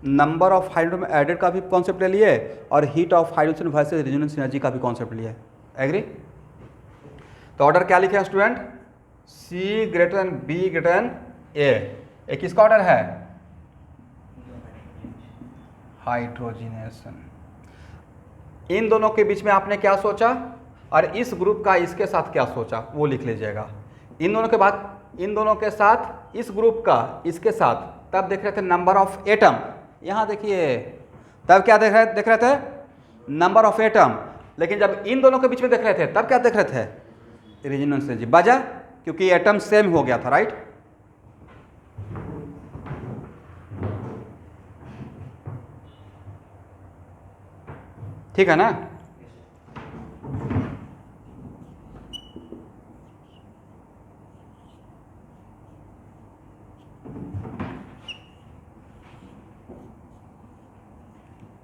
नंबर ऑफ हाइड्रोजन एडेड का भी कॉन्सेप्ट ले लिए और heat of hydrogen versus resonance energy का भी कॉन्सेप्ट लिए। एग्री? तो ऑर्डर क्या लिखे student? C greater than B greater than A. एक किसका ऑर्डर है? हाइड्रोजनेशन। इन दोनों के बीच में आपने क्या सोचा और इस ग्रुप का इसके साथ क्या सोचा वो लिख लीजिएगा। इन दोनों के बाद, इन दोनों के साथ, इस ग्रुप का इसके साथ तब देख रहे थे नंबर ऑफ एटम, यहाँ देखिए तब क्या देख रहे थे नंबर ऑफ एटम, लेकिन जब इन दोनों के बीच में देख रहे थे तब क्या देख रहे थे रेजोनेंस एनर्जी। वजह क्योंकि एटम सेम हो गया था, राइट। ठीक है ना।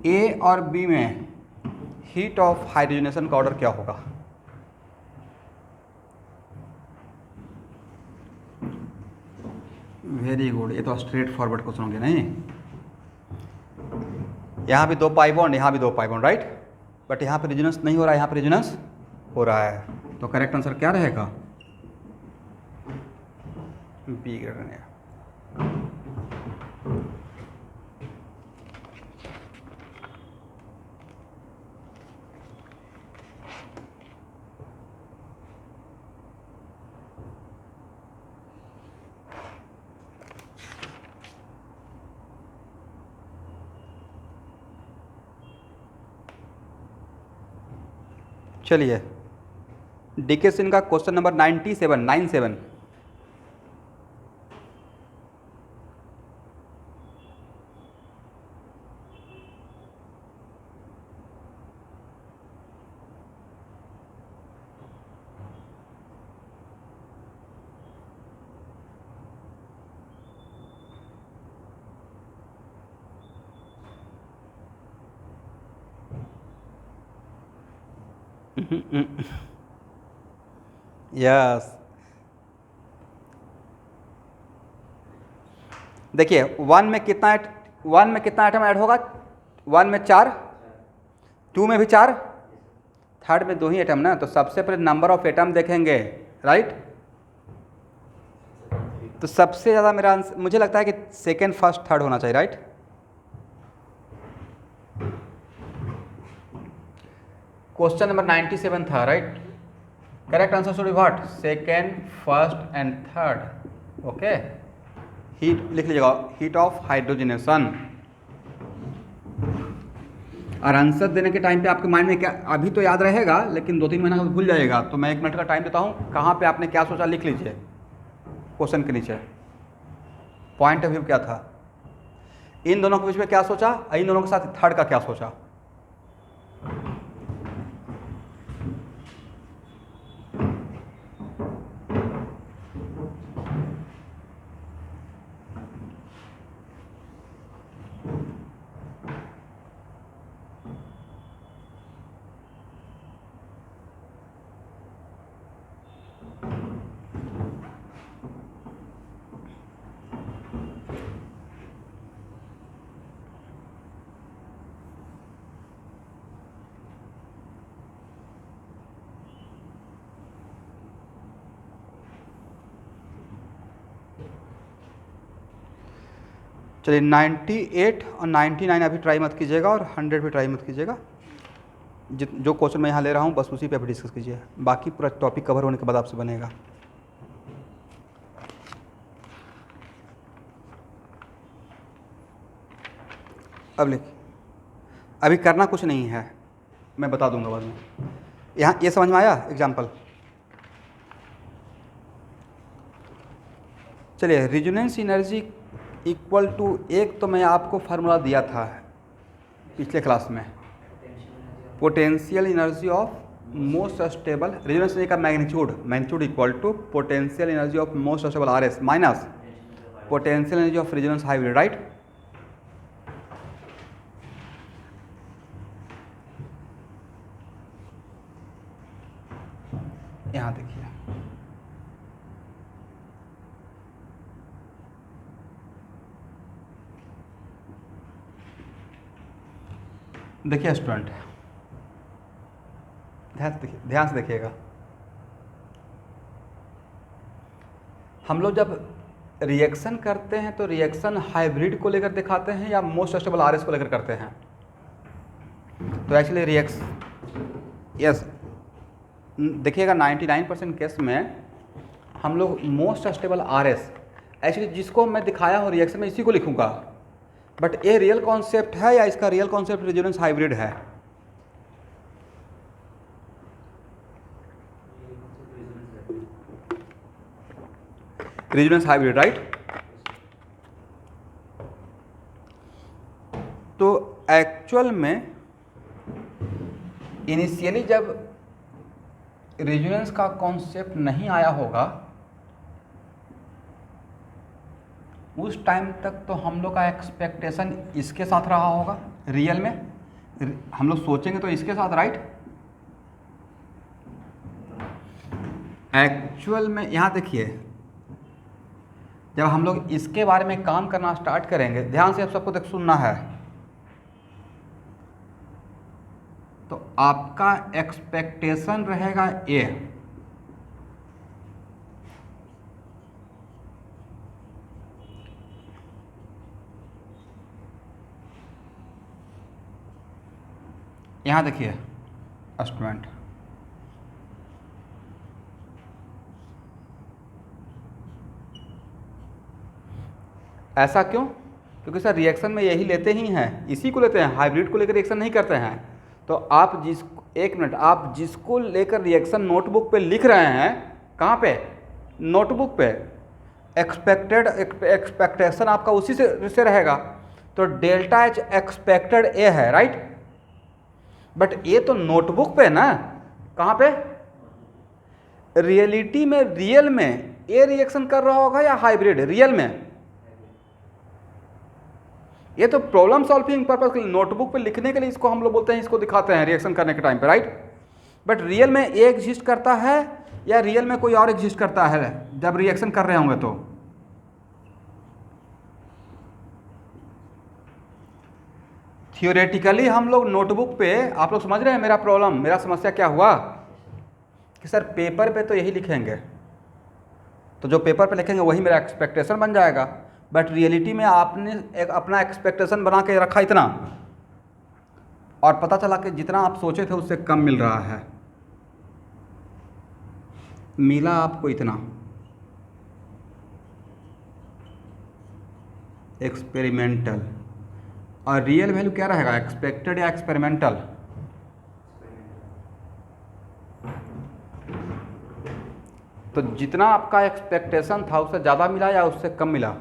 ए और बी में हीट ऑफ हाइड्रोजनेशन का ऑर्डर क्या होगा? वेरी गुड, ये तो स्ट्रेट फॉरवर्ड क्वेश्चन होंगे नहीं। यहाँ भी 2 पाई बॉन्ड, यहाँ भी 2 पाई बॉन्ड, राइट, बट यहाँ पे रेजोनेंस नहीं हो रहा है, यहाँ पे रेजोनेंस हो रहा है। तो करेक्ट आंसर क्या रहेगा? बी ग्रेटर देन ए। चलिए डीके सिंह का क्वेश्चन नंबर 97। यस, देखिए 1 में कितना आइटम ऐड होगा? 1 में 4, 2 में भी 4, थर्ड में 2 ही आइटम ना, तो सबसे पहले नंबर ऑफ एटम देखेंगे, राइट। तो सबसे ज़्यादा मेरा आंसर मुझे लगता है कि सेकेंड, फर्स्ट, थर्ड होना चाहिए, राइट। क्वेश्चन नंबर 97 था, right. Correct answer should be what? Second, first and third. Okay, heat लिख लीजिएगा, हीट ऑफ हाइड्रोजनेशन। और आंसर देने के टाइम पे आपके माइंड में क्या, अभी तो याद रहेगा लेकिन 2-3 महीना का भूल जाएगा, तो मैं 1 मिनट का टाइम देता हूँ, कहाँ पे आपने क्या सोचा लिख लीजिए क्वेश्चन के नीचे। पॉइंट ऑफ व्यू क्या था, इन दोनों के बीच में क्या सोचा, इन दोनों के साथ थर्ड का क्या सोचा। चलिए 98 और 99 अभी ट्राई मत कीजिएगा, और 100 भी ट्राई मत कीजिएगा। जो क्वेश्चन मैं यहाँ ले रहा हूँ बस उसी पे अभी डिस्कस कीजिए, बाकी पूरा टॉपिक कवर होने के बाद आपसे बनेगा। अब लिखिए, अभी करना कुछ नहीं है, मैं बता दूंगा बाद में। यहाँ ये समझ में आया एग्जाम्पल? चलिए, रेजोनेंस एनर्जी इक्वल टू, एक तो मैं आपको फार्मूला दिया था पिछले क्लास में, potential energy of most stable, resonance energy का magnitude equal to potential energy of most stable RS minus potential energy of resonance hybrid, right. यहाँ देखिए, देखिए स्टूडेंट, ध्यान से देखिएगा, हम लोग जब रिएक्शन करते हैं तो रिएक्शन हाइब्रिड को लेकर दिखाते हैं या मोस्ट स्टेबल RS को लेकर करते हैं? तो एक्चुअली यस, देखिएगा 99% केस में हम लोग मोस्ट स्टेबल RS एक्चुअली जिसको मैं दिखाया हूँ रिएक्शन में इसी को लिखूंगा, बट ये रियल कॉन्सेप्ट है या इसका रियल कॉन्सेप्ट रेजोनेंस हाइब्रिड है? Resonance hybrid, right? तो एक्चुअल में इनिशियली जब रेजोनेंस का कॉन्सेप्ट नहीं आया होगा उस टाइम तक तो हम लोग का एक्सपेक्टेशन इसके साथ रहा होगा, रियल में हम लोग सोचेंगे तो इसके साथ, राइट? एक्चुअल में यहाँ देखिए, जब हम लोग इसके बारे में काम करना स्टार्ट करेंगे, ध्यान से आप सबको देख सुनना है, तो आपका एक्सपेक्टेशन रहेगा ए, यहाँ देखिए स्टूडेंट, ऐसा क्यों? क्योंकि सर रिएक्शन में यही लेते ही हैं, इसी को लेते हैं, हाइब्रिड को लेकर रिएक्शन नहीं करते हैं। तो आप एक मिनट, आप जिसको लेकर रिएक्शन नोटबुक पे लिख रहे हैं, कहाँ पे? नोटबुक पे। एक्सपेक्टेशन आपका उसी से रहेगा, तो डेल्टा एच एक्सपेक्टेड ए है, राइट? बट ये तो नोटबुक पे ना, कहाँ पे? रियलिटी में, रियल में ए रिएक्शन कर रहा होगा या हाइब्रिड? रियल में। ये तो प्रॉब्लम सॉल्विंग पर्पज के लिए, नोटबुक पे लिखने के लिए इसको हम लोग बोलते हैं, इसको दिखाते हैं रिएक्शन करने के टाइम पे, राइट? बट रियल में ए एग्जिस्ट करता है या रियल में कोई और एग्जिस्ट करता है जब रिएक्शन कर रहे होंगे? तो थियोरेटिकली हम लोग नोटबुक पे, आप लोग समझ रहे हैं मेरा प्रॉब्लम, मेरा समस्या क्या हुआ कि सर पेपर पे तो यही लिखेंगे, तो जो पेपर पे लिखेंगे वही मेरा एक्सपेक्टेशन बन जाएगा, बट रियलिटी में आपने एक अपना एक्सपेक्टेशन बना के रखा इतना, और पता चला कि जितना आप सोचे थे उससे कम मिल रहा है, मिला आपको इतना। एक्सपेरिमेंटल, और रियल वैल्यू क्या रहेगा, एक्सपेक्टेड या एक्सपेरिमेंटल? तो जितना आपका एक्सपेक्टेशन था उससे ज़्यादा मिला या उससे कम मिला?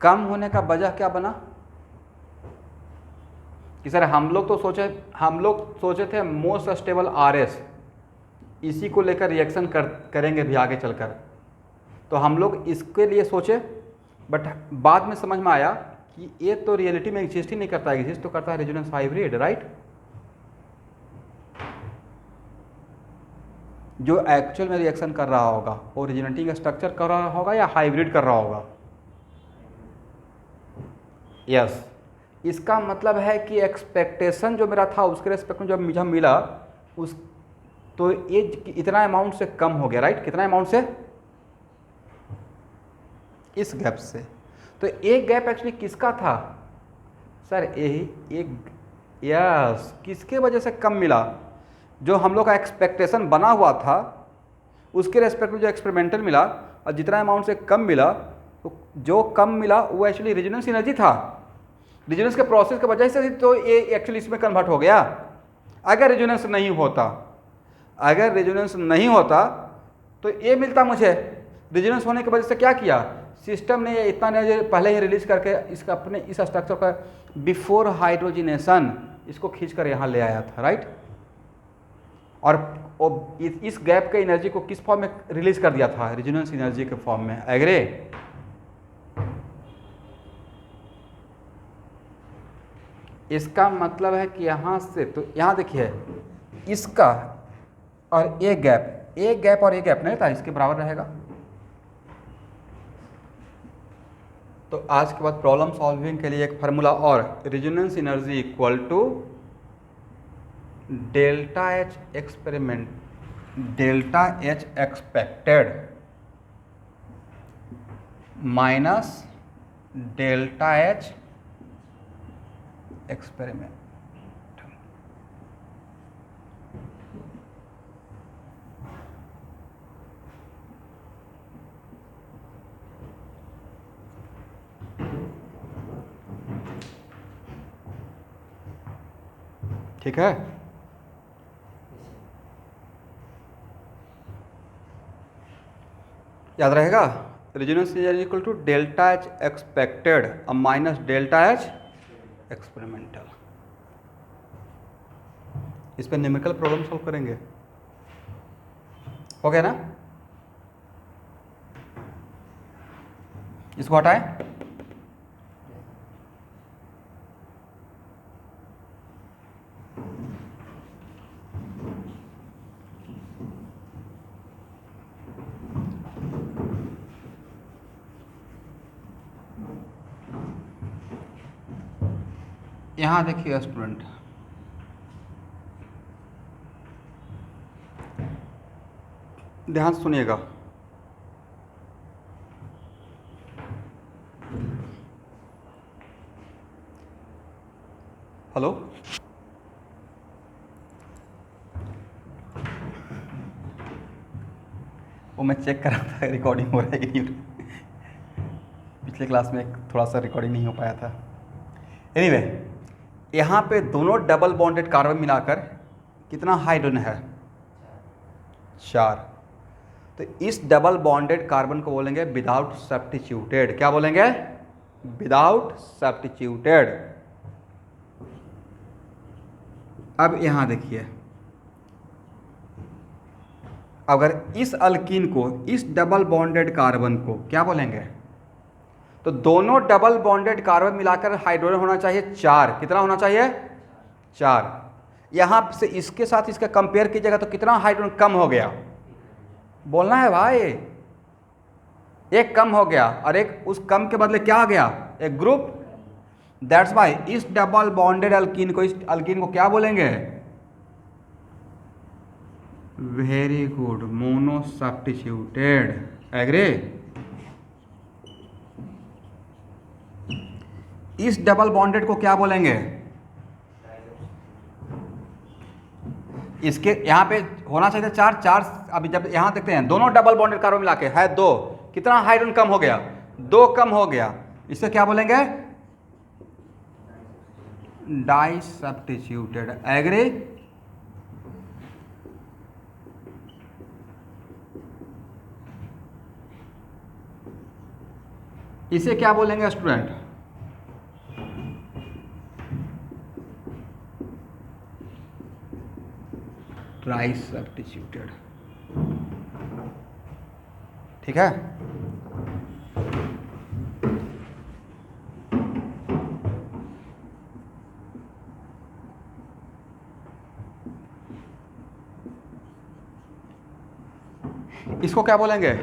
कम होने का वजह क्या बना कि सर हम लोग सोचे थे मोस्ट स्टेबल आरएस, इसी को लेकर रिएक्शन करेंगे भी आगे चलकर, तो हम लोग इसके लिए सोचे, बट बाद में समझ में आया कि ये तो रियलिटी में एग्जिस्ट ही नहीं करता, एग्जिस्ट तो करता है रेजोनेंस हाइब्रिड, राइट? जो एक्चुअल में रिएक्शन कर रहा होगा वो ओरिजिनेटिंग स्ट्रक्चर कर रहा होगा या हाइब्रिड कर रहा होगा? यस। इसका मतलब है कि एक्सपेक्टेशन जो मेरा था उसके रेस्पेक्ट में जब मुझे मिला उस, तो ये इतना अमाउंट से कम हो गया, राइट? कितना अमाउंट से? इस गैप से। तो एक गैप एक्चुअली किसका था सर? यही एक, यस, किसके वजह से कम मिला? जो हम लोग का एक्सपेक्टेशन बना हुआ था उसके रेस्पेक्ट में जो एक्सपेरिमेंटल मिला, और जितना अमाउंट से कम मिला, तो जो कम मिला वो एक्चुअली रेजोनेंस एनर्जी था, रेजोनेंस के प्रोसेस की वजह से, तो ये एक्चुअली इसमें कन्वर्ट हो गया। अगर रेजोनेंस नहीं होता तो ये मिलता मुझे। रेजोनेंस होने की वजह से क्या किया सिस्टम ने, ये इतना एनर्जी पहले ही रिलीज करके इसका अपने इस स्ट्रक्चर का बिफोर हाइड्रोजिनेशन इसको खींच कर यहाँ ले आया था, राइट? और इस गैप के एनर्जी को किस फॉर्म में रिलीज कर दिया था? रेजोनेंस एनर्जी के फॉर्म में। एग्री? इसका मतलब है कि यहाँ से, तो यहाँ देखिए इसका और एक गैप और एक गैप नहीं था, इसके बराबर रहेगा। तो आज के बाद प्रॉब्लम सॉल्विंग के लिए एक फार्मूला और, resonance energy equal to delta H expected minus delta H experiment. ठीक है। याद रहेगा, resonance is equal to delta H expected अब माइनस डेल्टा एच एक्सपेरिमेंटल। इस पर न्यूमेरिकल प्रॉब्लम सॉल्व करेंगे, हो गया ना। इसको हटाएं। यहां देखिए स्टूडेंट, ध्यान से सुनिएगा। हेलो, वो मैं चेक कर रहा था रिकॉर्डिंग हो रहा है कि नहीं। पिछले क्लास में थोड़ा सा रिकॉर्डिंग नहीं हो पाया था। एनीवे, यहाँ पे दोनों डबल बॉन्डेड कार्बन मिलाकर कितना हाइड्रोजन है? 4। तो इस डबल बॉन्डेड कार्बन को बोलेंगे विदाउट सब्स्टिट्यूटेड। क्या बोलेंगे? Without substituted. अब यहाँ देखिए, अगर इस अल्कीन को, इस डबल बॉन्डेड कार्बन को क्या बोलेंगे? तो दोनों डबल बॉन्डेड कार्बन मिलाकर हाइड्रोजन होना चाहिए 4। कितना होना चाहिए? 4। यहाँ से इसके साथ इसका कंपेयर कीजिएगा तो कितना हाइड्रोजन कम हो गया? बोलना है भाई, एक कम हो गया और एक उस कम के बदले क्या आ गया? एक ग्रुप। दैट्स वाई इस डबल बॉन्डेड अल्कीन को, इस अल्कीन को क्या बोलेंगे? Very good, mono substituted. Agree? इस डबल बॉन्डेड को क्या बोलेंगे? इसके यहाँ पे होना चाहिए 4। अभी जब यहाँ देखते हैं दोनों डबल बॉन्डेड कार्बन मिला के है 2, कितना हाइड्रोजन कम हो गया? 2 कम हो गया। इसे क्या बोलेंगे? Di substituted. एग्री? इसे क्या बोलेंगे स्टूडेंट? Try substituted. ठीक है। इसको क्या बोलेंगे?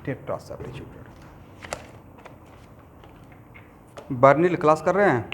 Tetra substituted. बर्निल क्लास कर रहे हैं?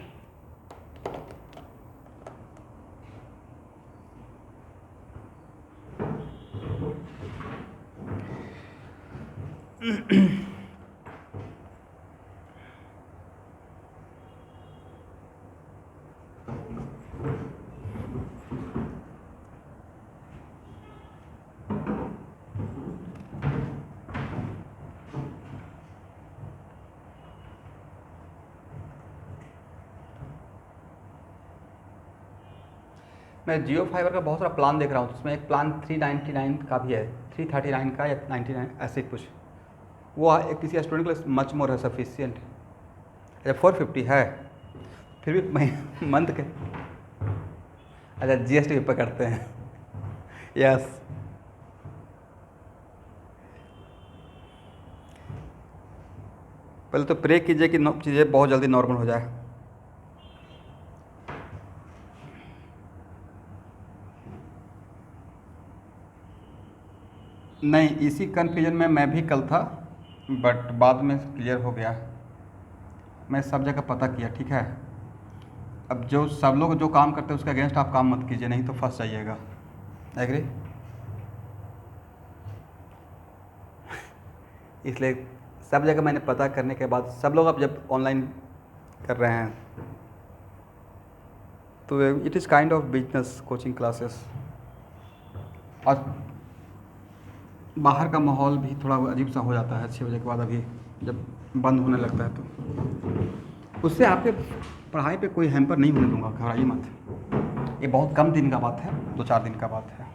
मैं जियो फाइबर का बहुत सारा प्लान देख रहा हूँ, उसमें एक प्लान 399 का भी है, 339 का या 99 ऐसे कुछ। वो किसी स्टूडेंट के लिए मच मोर है सफिशियंट। अच्छा 450 है, फिर भी मंथ के। अच्छा जीएसटी पे करते हैं। यस। पहले तो प्रे कीजिए कि चीज़ें बहुत जल्दी नॉर्मल हो जाए। नहीं, इसी कन्फ्यूजन में मैं भी कल था, बट बाद में क्लियर हो गया। मैं सब जगह पता किया, ठीक है। अब जो सब लोग जो काम करते हैं उसके अगेंस्ट आप काम मत कीजिए, नहीं तो फंस जाइएगा। एग्री? इसलिए सब जगह मैंने पता करने के बाद सब लोग अब जब ऑनलाइन कर रहे हैं तो it is kind of business coaching classes. और बाहर का माहौल भी थोड़ा अजीब सा हो जाता है 6 बजे के बाद, अभी जब बंद होने लगता है तो उससे आपके पढ़ाई पे कोई हैम्पर नहीं होने दूंगा, घबराइए मत। ये बहुत कम दिन का बात है, 2-4 दिन का बात है।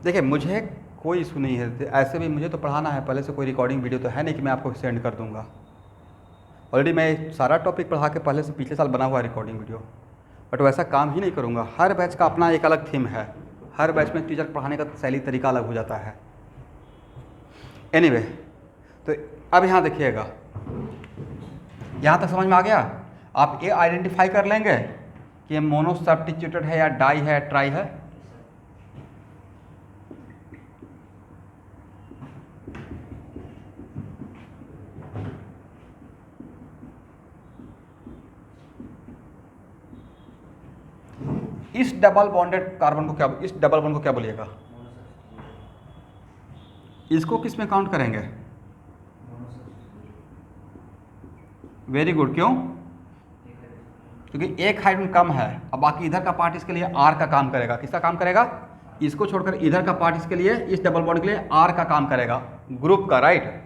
देखिए मुझे कोई इशू नहीं है, ऐसे भी मुझे तो पढ़ाना है, पहले से कोई रिकॉर्डिंग वीडियो तो है नहीं कि मैं आपको सेंड कर दूंगा। ऑलरेडी मैं सारा टॉपिक पढ़ा के पहले से पिछले साल बना हुआ रिकॉर्डिंग वीडियो, बट वैसा काम ही नहीं करूँगा। हर बैच का अपना एक अलग थीम है, हर बैच में टीचर पढ़ाने का शैली तरीका अलग हो जाता है। एनीवे, तो अब यहाँ देखिएगा, यहाँ तक समझ में आ गया। आप ये आइडेंटिफाई कर लेंगे कि ये मोनो सब्स्टिट्यूटेड है या डाई है, ट्राई है। इस डबल बॉन्डेड कार्बन को क्या, इस डबल बॉन्ड को क्या बोलिएगा? इसको किस में काउंट करेंगे? Very good. क्यों? क्योंकि एक हाइड्रोजन कम है, अब बाकी इधर का पार्ट इसके लिए आर का काम करेगा। किसका काम करेगा? इसको छोड़कर इधर का पार्ट इसके लिए, इस डबल बॉन्ड के लिए आर का काम करेगा, ग्रुप का, राइट।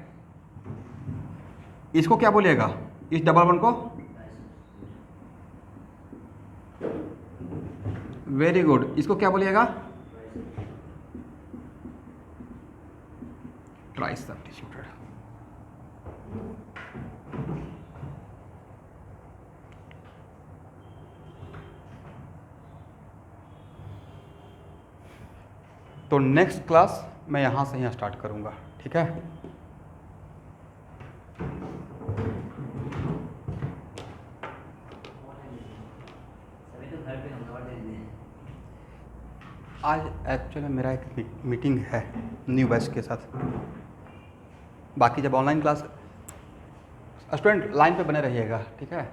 इसको क्या बोलिएगा? इस डबल बॉन्ड को, वेरी गुड, इसको क्या बोलिएगा? Try substituted. तो नेक्स्ट क्लास मैं यहाँ से यहाँ स्टार्ट करूँगा, ठीक है? आज एक्चुअली मेरा एक मीटिंग है न्यू बैच के साथ। बाकी जब ऑनलाइन क्लास, स्टूडेंट लाइन पे बने रहिएगा, ठीक है?